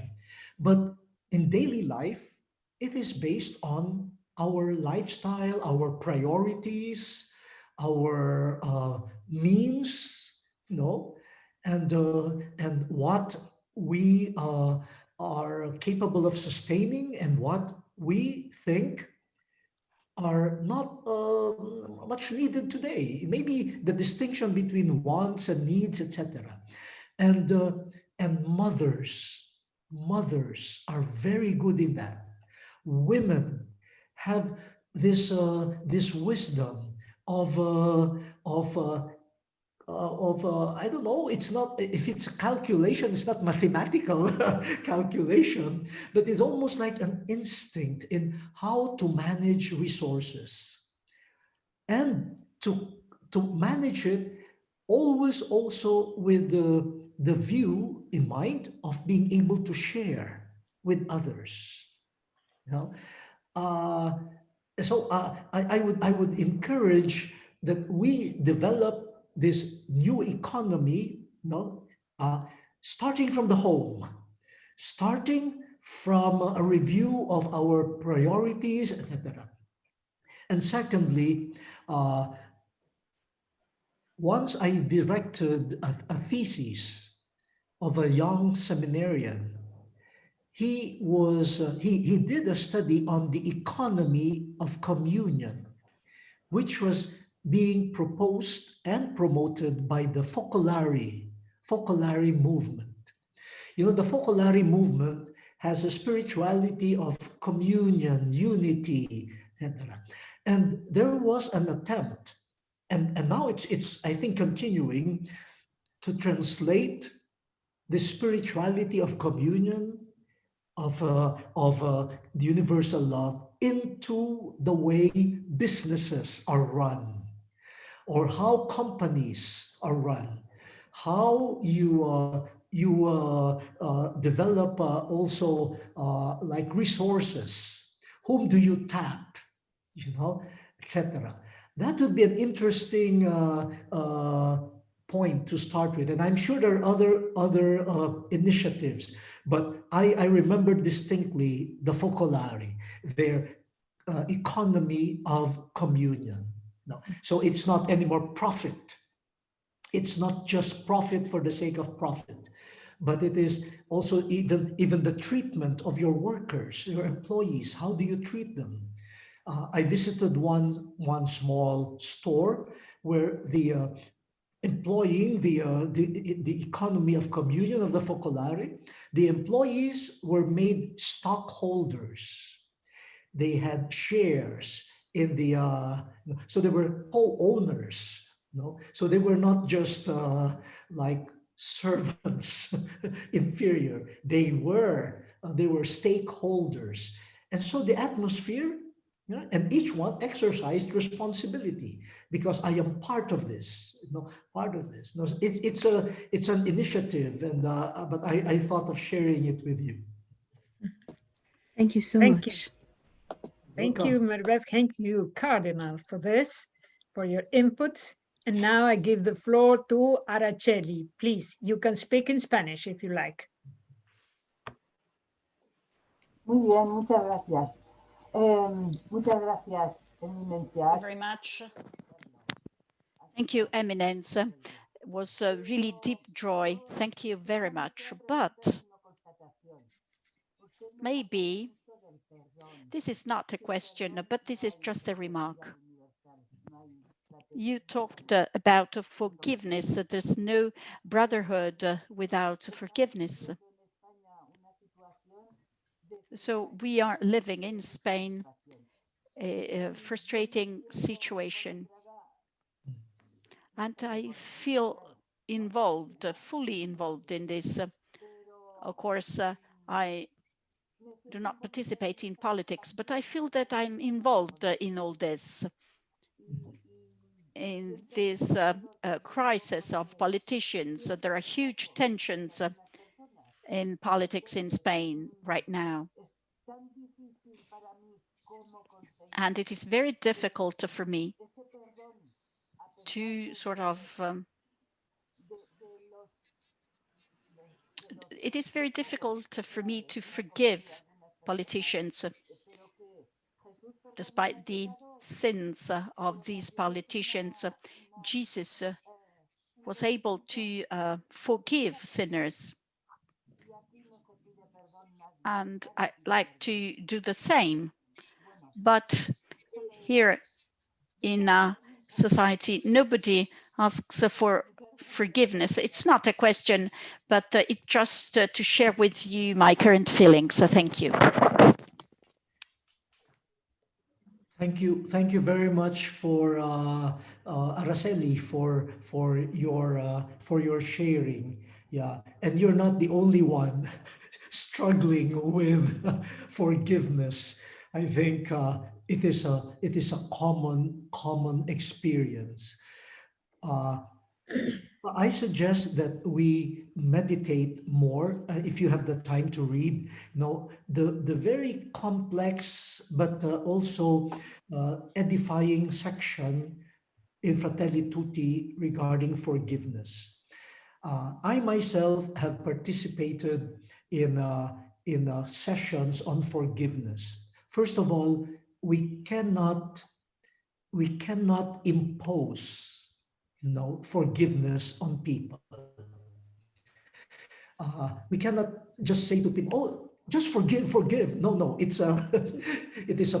But in daily life, it is based on our lifestyle, our priorities, our means, you know, and what we are capable of sustaining and what we think are not much needed today. Maybe the distinction between wants and needs, etc. And mothers are very good in that. Women have this wisdom of I don't know, it's not, if it's a calculation, it's not mathematical calculation, but it's almost like an instinct in how to manage resources and to manage it always also with the view in mind of being able to share with others. You know? I would encourage that we develop this new economy, no, starting from the home, starting from a review of our priorities, etc. And secondly, once I directed a thesis of a young seminarian. He did a study on the economy of communion, which was being proposed and promoted by the Focolare movement. You know, the Focolare movement has a spirituality of communion, unity, etc. And there was an attempt, and now it's I think continuing, to translate the spirituality of communion, of the universal love, into the way businesses are run, or how companies are run, how you develop also like resources, whom do you tap, you know, etc. That would be an interesting point to start with, and I'm sure there are other initiatives, but I remember distinctly the Focolare, their economy of communion. No, so it's not anymore profit. It's not just profit for the sake of profit, but it is also even the treatment of your workers, your employees. How do you treat them? I visited one small store where the employing the economy of communion of the Focolare, the employees were made stockholders. They had shares in the, so they were co-owners. So they were not just like servants, inferior. They were stakeholders. And so the atmosphere, and each one exercised responsibility because I am part of this, part of this. It's an initiative, and but I thought of sharing it with you. Thank you so Thank much. Thank you, Maribeth. Thank you, Cardinal, for this, for your input. And now I give the floor to Araceli. Please, you can speak in Spanish if you like. Muy bien, muchas gracias. Muchas gracias, Eminencias. Thank you very much. Thank you, Eminence. It was a really deep joy. Thank you very much. But maybe this is not a question, but this is just a remark. You talked about forgiveness. There's no brotherhood without forgiveness. So we are living in Spain a frustrating situation. And I feel involved, fully involved in this. Of course, I do not participate in politics, but I feel that I'm involved in all this, in this crisis of politicians. There are huge tensions in politics in Spain right now. And it is very difficult for me to sort of, it is very difficult for me to forgive politicians, despite the sins of these politicians. Jesus was able to forgive sinners. And I'd like to do the same. But here in society, nobody asks for forgiveness. It's not a question, but it's just to share with you my current feelings. So thank you. Thank you very much for Araceli for your sharing. Yeah, and you're not the only one struggling with forgiveness. I think it is a common experience. I suggest that we meditate more, if you have the time to read, the very complex but also edifying section in Fratelli Tutti regarding forgiveness. I myself have participated in sessions on forgiveness. First of all, we cannot impose forgiveness on people. We cannot just say to people, "Oh, just forgive." No. It is a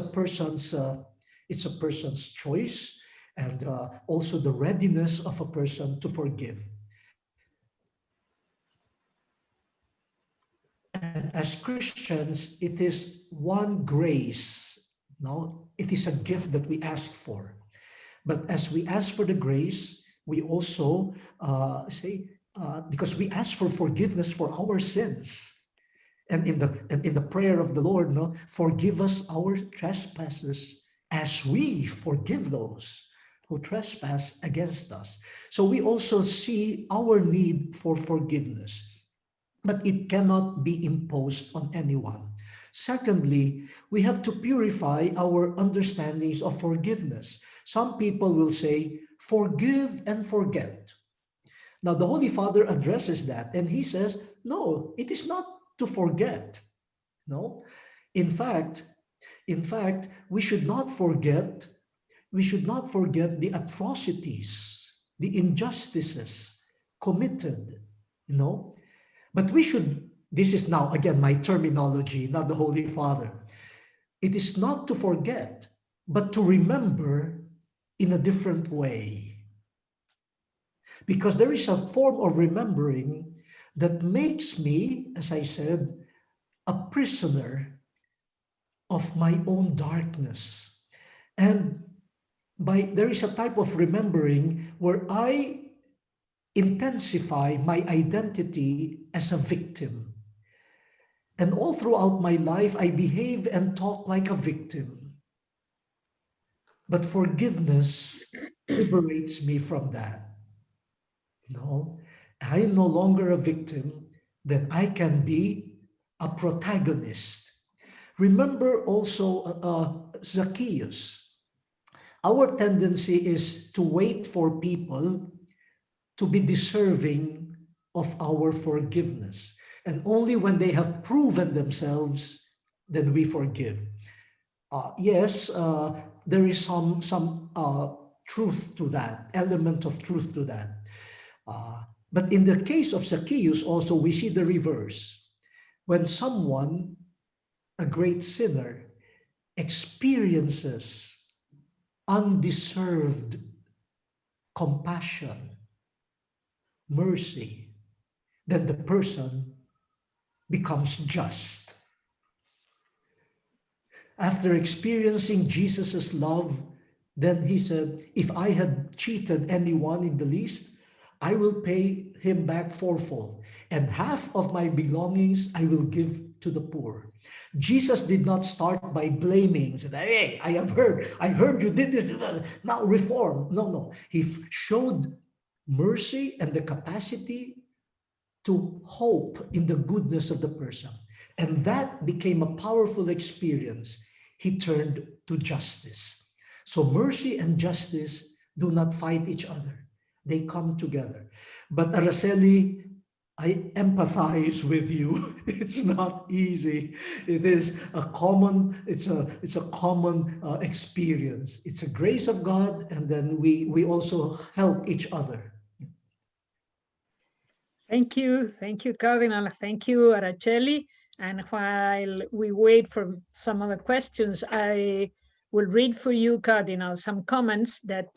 person's choice, and also the readiness of a person to forgive. And as Christians, it is one grace. It is a gift that we ask for. But as we ask for the grace, we also say, because we ask for forgiveness for our sins. And in the prayer of the Lord, forgive us our trespasses as we forgive those who trespass against us. So we also see our need for forgiveness, but it cannot be imposed on anyone. Secondly, we have to purify our understandings of forgiveness. Some people will say, forgive and forget. Now, the Holy Father addresses that, and he says, no, it is not to forget. No, in fact, we should not forget the atrocities, the injustices committed, But we should, this is now, again, my terminology, not the Holy Father. It is not to forget, but to remember in a different way. because there is a form of remembering that makes me, as I said, a prisoner of my own darkness. And there is a type of remembering where I intensify my identity as a victim. And all throughout my life, I behave and talk like a victim. But forgiveness liberates me from that. No, I am no longer a victim, then I can be a protagonist. Remember also Zacchaeus. Our tendency is to wait for people to be deserving of our forgiveness. And only when they have proven themselves, then we forgive. Yes, there is some truth to that, element of truth to that. But in the case of Zacchaeus also, we see the reverse. When someone, a great sinner, experiences undeserved compassion, mercy, then the person becomes just. After experiencing Jesus's love, then he said, if I had cheated anyone in the least, I will pay him back fourfold, and half of my belongings I will give to the poor. Jesus did not start by blaming, said, hey, I heard you did it, now reform. No. He showed mercy and the capacity to hope in the goodness of the person. And that became a powerful experience. He turned to justice. So mercy and justice do not fight each other. They come together. But Araceli, I empathize with you. It's not easy. It is a common, it's a common experience. It's a grace of God, and then we also help each other. Thank you, Cardinal. Thank you, Araceli. And while we wait for some other questions, I will read for you, Cardinal, some comments that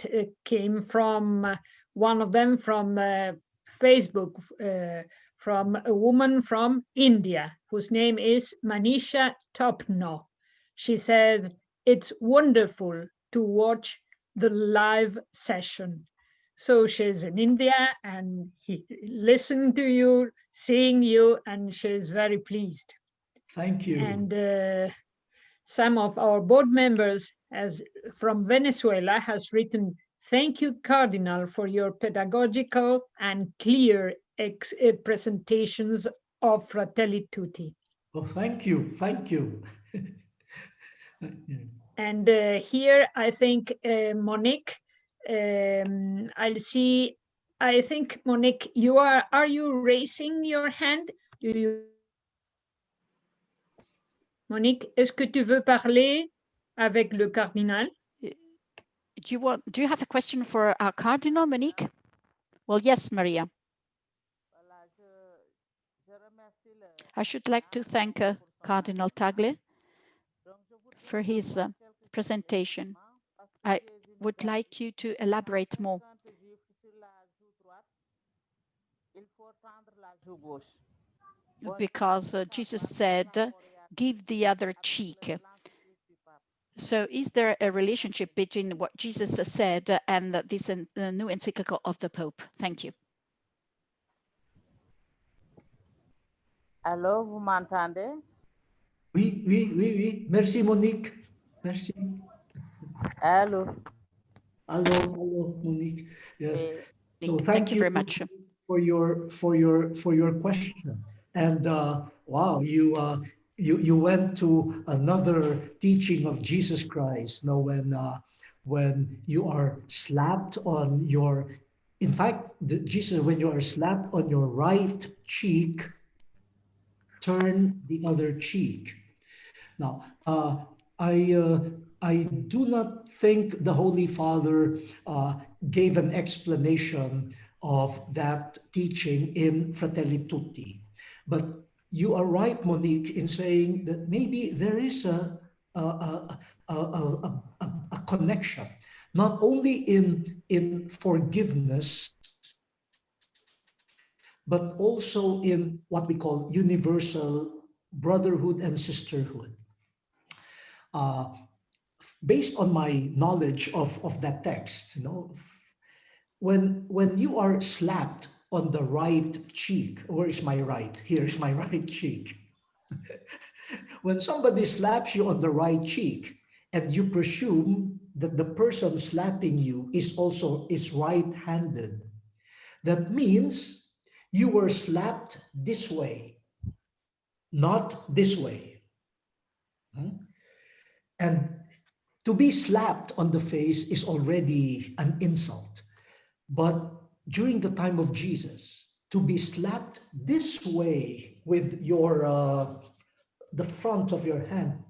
came from one of them from Facebook, from a woman from India, whose name is Manisha Topno. She says, it's wonderful to watch the live session. So she's in India and he listened to you, seeing you, and she's very pleased. Thank you. And some of our board members from Venezuela has written, thank you, Cardinal, for your pedagogical and clear presentations of Fratelli Tutti. Oh, thank you. Thank you. And here, I think, Monique, I'll see, I think, Monique, are you raising your hand? Monique, est-ce que tu veux parler avec le cardinal? Do you have a question for our Cardinal, Monique? Well, yes, Maria. I should like to thank Cardinal Tagle for his presentation. I would like you to elaborate more. Because Jesus said, give the other cheek. So is there a relationship between what Jesus said and this new encyclical of the Pope? Thank you. Allô, vous m'entendez? Oui. Merci, Monique. Merci. Allô. Hello, Monique. Yes. So thank you very much for your question. And wow, you went to another teaching of Jesus Christ. You know, when you are slapped on your, in fact, Jesus, when you are slapped on your right cheek, turn the other cheek. Now, I do not think the Holy Father gave an explanation of that teaching in Fratelli Tutti. But you are right, Monique, in saying that maybe there is a connection, not only in forgiveness, but also in what we call universal brotherhood and sisterhood. Based on my knowledge of that text, when you are slapped on the right cheek, where is my right? Here's my right cheek. When somebody slaps you on the right cheek and you presume that the person slapping you is right-handed, that means you were slapped this way, not this way. And to be slapped on the face is already an insult. But during the time of Jesus, to be slapped this way with the front of your hand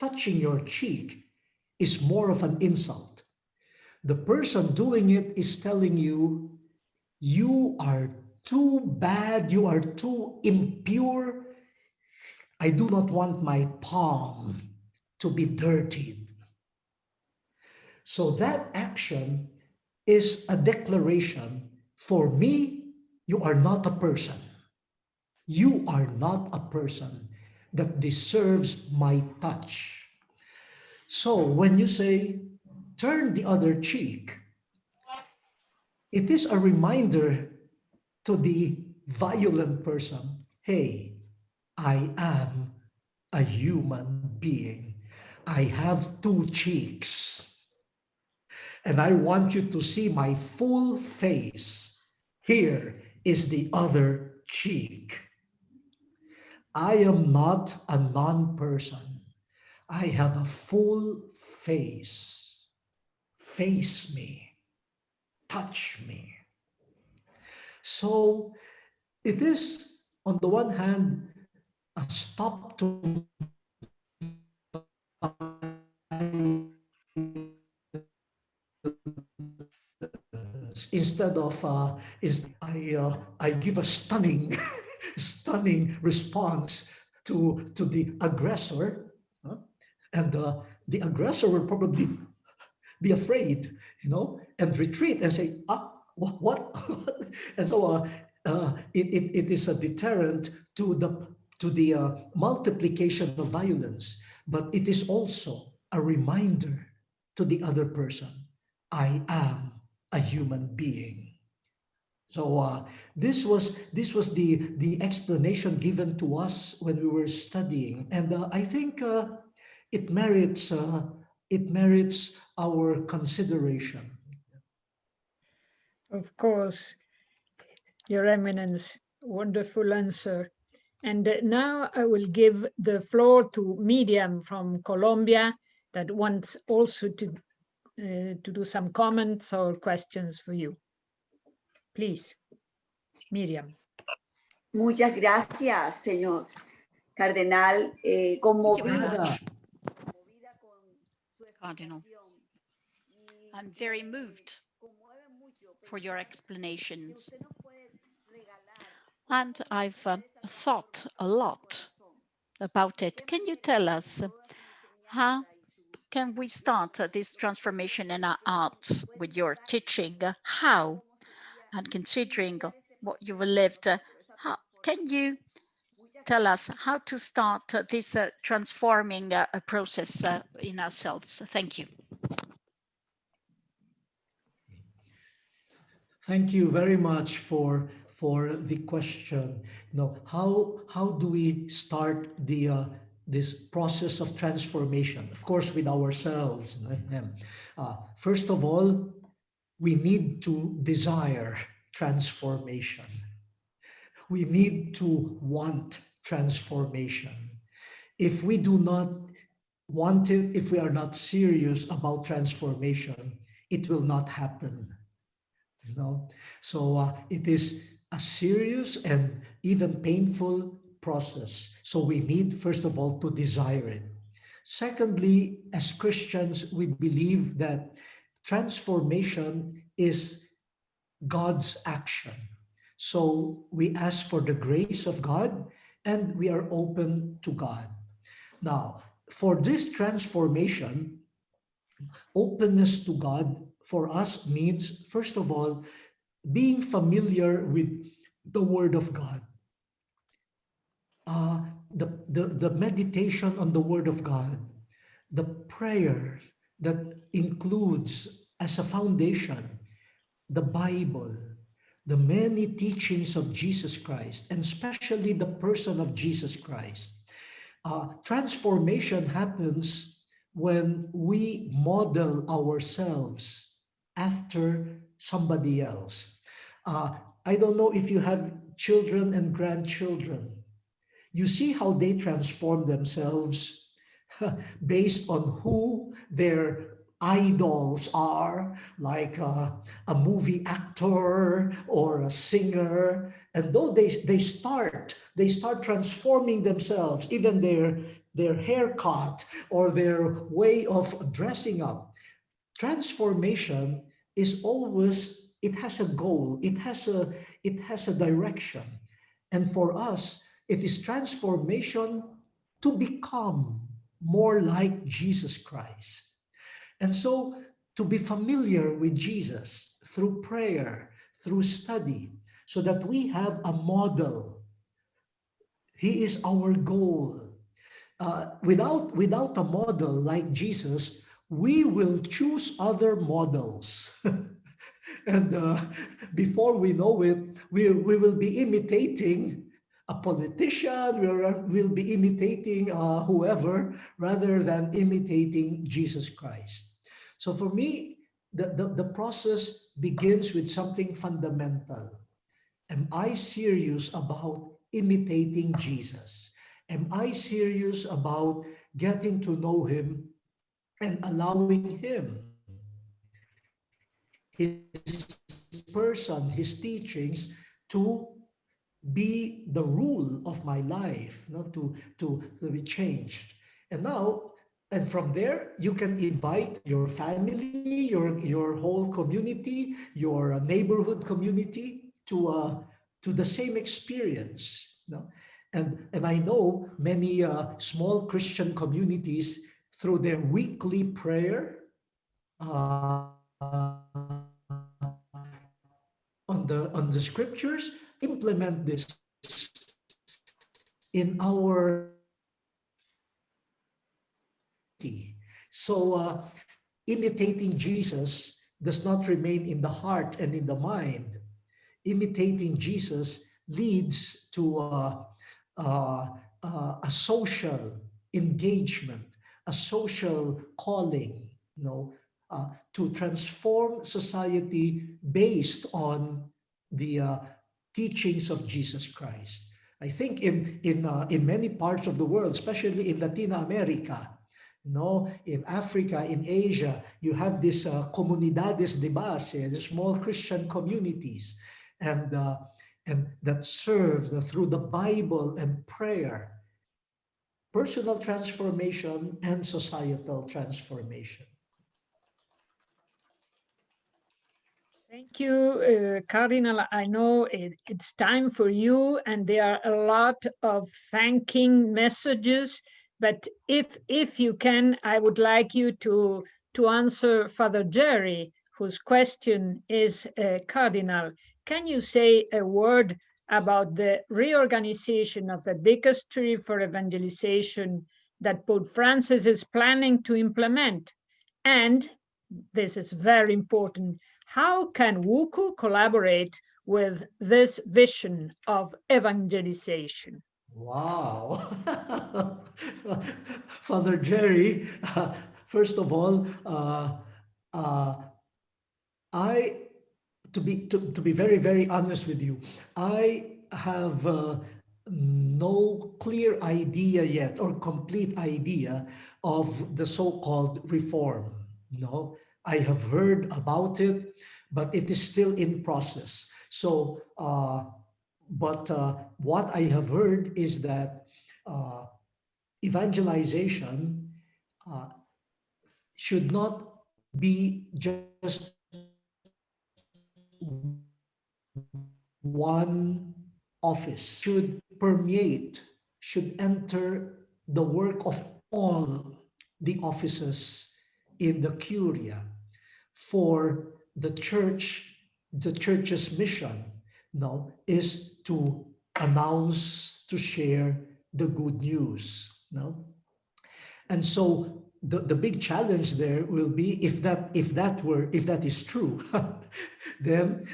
touching your cheek is more of an insult. The person doing it is telling you, you are too bad, you are too impure. I do not want my palm to be dirtied. So that action is a declaration, for me, you are not a person. You are not a person that deserves my touch. So when you say, turn the other cheek, it is a reminder to the violent person, hey, I am a human being. I have two cheeks. And I want you to see my full face. Here is the other cheek. I am not a non-person. I have a full face. Face me. Touch me. So it is, on the one hand, a stop to instead of I give a stunning stunning response to the aggressor, and the aggressor will probably be afraid, and retreat and say, what? And so it is a deterrent to the multiplication of violence, but it is also a reminder to the other person, I am a human being. So this was the explanation given to us when we were studying, and I think it merits our consideration. Of course, Your Eminence, wonderful answer. And now I will give the floor to Miriam from Colombia, that wants also to do some comments or questions for you. Please, Miriam. Muchas gracias, señor Cardenal. Conmovida. Cardinal, I'm very moved for your explanations. And I've thought a lot about it. Can you tell us how can we start this transformation in our arts with your teaching? How? And considering what you've lived, how can you tell us how to start this transforming process in ourselves? Thank you. Thank you very much for the question. How do we start this process of transformation? Of course, with ourselves. First of all, we need to desire transformation. We need to want transformation. If we do not want it, if we are not serious about transformation, it will not happen. So it is a serious and even painful process. So we need, first of all, to desire it. Secondly, as Christians, we believe that transformation is God's action. So we ask for the grace of God and we are open to God. Now, for this transformation, openness to God for us means, first of all, being familiar with the Word of God. The meditation on the Word of God, the prayer that includes as a foundation the Bible, the many teachings of Jesus Christ, and especially the person of Jesus Christ. Transformation happens when we model ourselves after somebody else. I don't know if you have children and grandchildren. You see how they transform themselves based on who their idols are, like a movie actor or a singer. And though they start transforming themselves, even their haircut or their way of dressing up. Transformation is always, it has a goal, it has a direction. And for us, it is transformation to become more like Jesus Christ. And so to be familiar with Jesus through prayer, through study, so that we have a model. He is our goal. Without a model like Jesus, we will choose other models. And before we know it, we will be imitating a politician, we'll be imitating whoever, rather than imitating Jesus Christ. So for me, the process begins with something fundamental. Am I serious about imitating Jesus? Am I serious about getting to know him and allowing him, his person, his teachings to be the rule of my life, not to be changed? And from there, you can invite your family, your whole community, your neighborhood community to the same experience. And I know many small Christian communities, through their weekly prayer on the scriptures, implement this in our. So imitating Jesus does not remain in the heart and in the mind. Imitating Jesus leads to a social engagement, a social calling, to transform society based on the teachings of Jesus Christ. I think in many parts of the world, especially in Latin America, in Africa, in Asia, you have these comunidades de base, the small Christian communities, and that serves through the Bible and prayer, personal transformation and societal transformation. Thank you, Cardinal. I know it's time for you, and there are a lot of thanking messages. But if you can, I would like you to answer Father Jerry, whose question is, Cardinal, can you say a word about the reorganization of the Dicastery for Evangelization that Pope Francis is planning to implement? And this is very important. How can WUCWO collaborate with this vision of evangelization? Wow. Father Jerry, first of all, to be very, very honest with you, I have no clear idea yet or complete idea of the so-called reform. I have heard about it, but it is still in process. So, but what I have heard is that evangelization should not be just one office, should permeate, should enter the work of all the offices in the curia. For the church's mission is to announce, to share the good news. No? And so the big challenge there will be, if that is true, then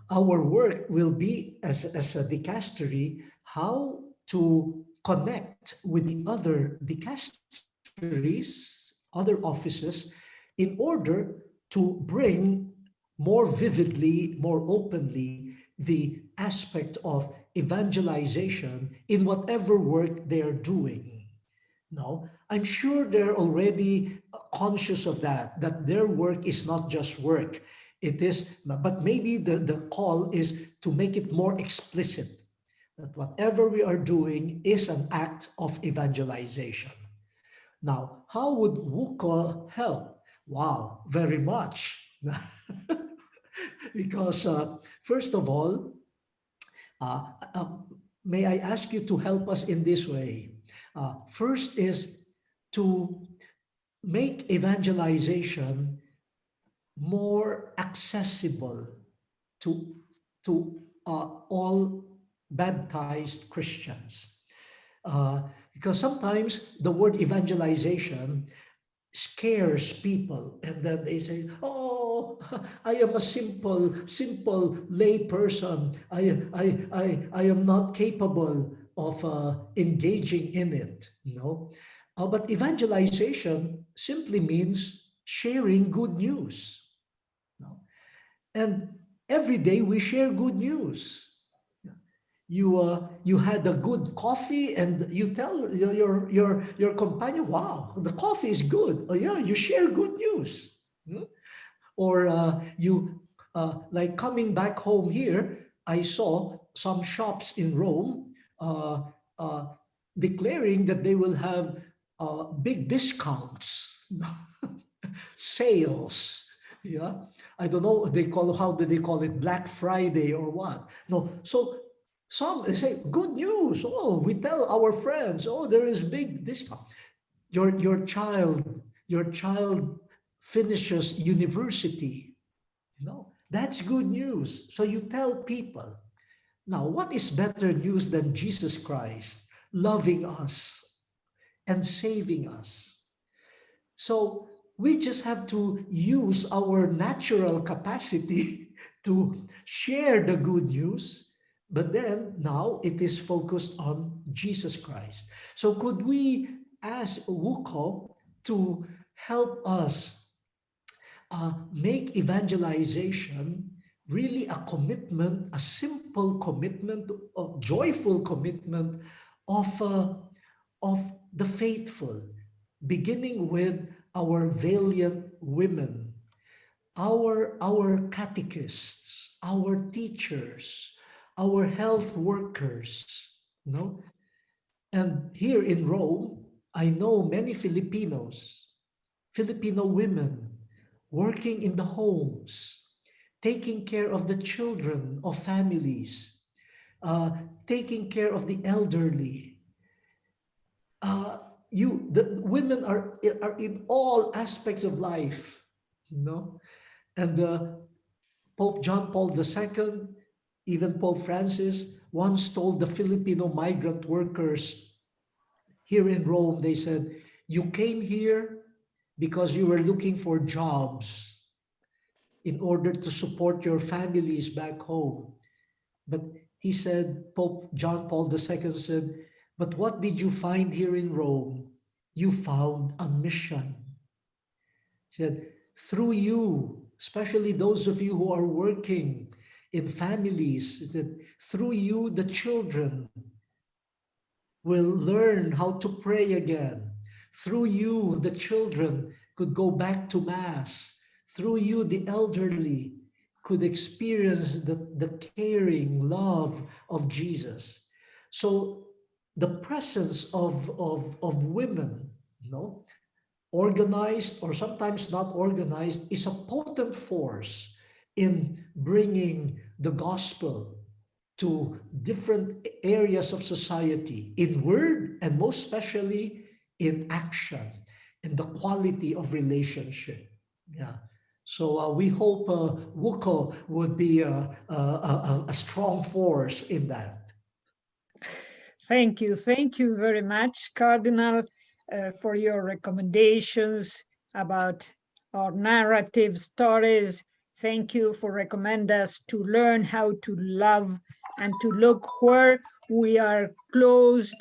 our work will be as a dicastery, how to connect with the other dicasteries, other offices, in order to bring more vividly, more openly, the aspect of evangelization in whatever work they are doing. No, I'm sure they're already conscious of that their work is not just work. It is, but maybe the call is to make it more explicit, that whatever we are doing is an act of evangelization. Now, how would WUCWO help? Wow, very much. Because first of all, may I ask you to help us in this way? First is to make evangelization more accessible to all baptized Christians. Because sometimes the word evangelization scares people, and then they say, oh, I am a simple lay person. I am not capable of engaging in it. No, but evangelization simply means sharing good news. No? And every day we share good news. You had a good coffee and you tell your companion, wow, the coffee is good. Oh yeah, you share good news. Or you like coming back home here, I saw some shops in Rome declaring that they will have big discounts, sales. Yeah, I don't know. How do they call it? Black Friday or what? No, so. Some they say, good news. Oh, we tell our friends, oh, there is big discount. Your child finishes university. That's good news. So you tell people. Now, what is better news than Jesus Christ loving us and saving us? So we just have to use our natural capacity to share the good news. But then now it is focused on Jesus Christ. So could we ask WUCWO to help us make evangelization really a commitment, a simple commitment, a joyful commitment of the faithful, beginning with our valiant women, our catechists, our teachers, our health workers, no? And here in Rome, I know many Filipino women working in the homes, taking care of the children of families, taking care of the elderly. The women are in all aspects of life, no? And Pope John Paul II, even Pope Francis, once told the Filipino migrant workers here in Rome, they said, you came here because you were looking for jobs in order to support your families back home. But he said, Pope John Paul II said, but what did you find here in Rome? You found a mission. He said, through you, especially those of you who are working in families, that through you, the children will learn how to pray again. Through you, the children could go back to Mass. Through you, the elderly could experience the caring love of Jesus. So the presence of women, organized or sometimes not organized, is a potent force in bringing the gospel to different areas of society, in word and most especially in action, in the quality of relationship. Yeah. So we hope WUCWO would be a strong force in that. Thank you. Thank you very much, Cardinal, for your recommendations about our narrative stories. Thank you for recommending us to learn how to love and to look where we are closed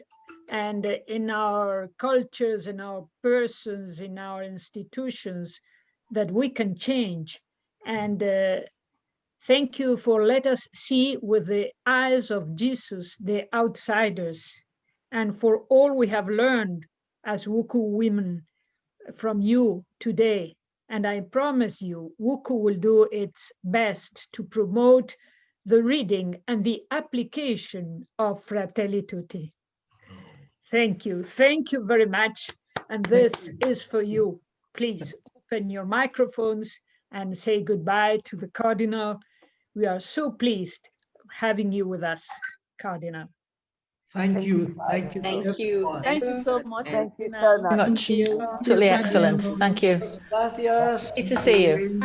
and in our cultures, in our persons, in our institutions, that we can change. And thank you for let us see with the eyes of Jesus, the outsiders, and for all we have learned as WUCWO women from you today. And I promise you, WUCWO will do its best to promote the reading and the application of Fratelli Tutti. Thank you. Thank you very much. And this is for you. Please open your microphones and say goodbye to the Cardinal. We are so pleased having you with us, Cardinal. Thank you. Thank you. Thank you. Thank you so much. Thank you, Cardinal. Cardinal. Much. Absolutely excellent. Thank you. Gracias. Good to see you.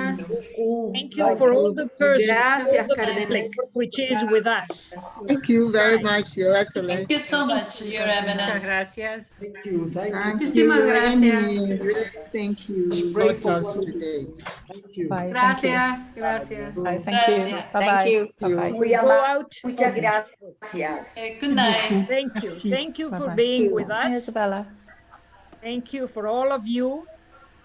Thank you for all the persons, Gracias, the Cardinal. public, which is with us. Thank you very much, Your Excellency. Thank you so much, Your Eminence. gracias. Thank you. Thank you. Thank you, Muchísimas Your gracias. Eminence. Thank you. Let's pray Taught for us one. today. Thank you. Bye. Thank you. Gracias, gracias. Bye. Thank you. Gracias. Bye Thank bye. you. Bye bye. Muy Go amable. out. Muchas gracias. Good night. Thank you. Thank you for Bye-bye. being with Hi, us. Isabella. Thank you for all of you.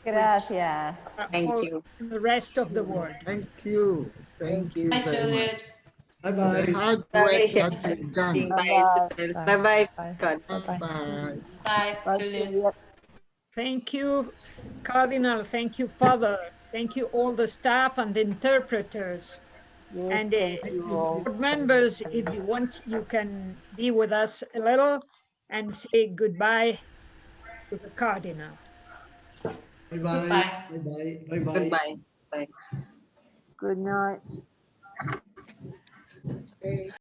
Gracias. Thank All you. the rest of the world. Thank you. Thank you Hi, very much. Juliet. Bye For the bye. hard work that you've done. Bye, Isabel. Bye. Bye-bye, Bye. Cardinal. Bye. Bye, Juliet. Thank you, Cardinal. Thank you, Father. Thank you, all the staff and the interpreters. And board members, if you want, you can be with us a little and say goodbye to the Cardinal. Bye bye. Goodbye. Bye bye. Bye bye. Goodbye. Bye. Good night.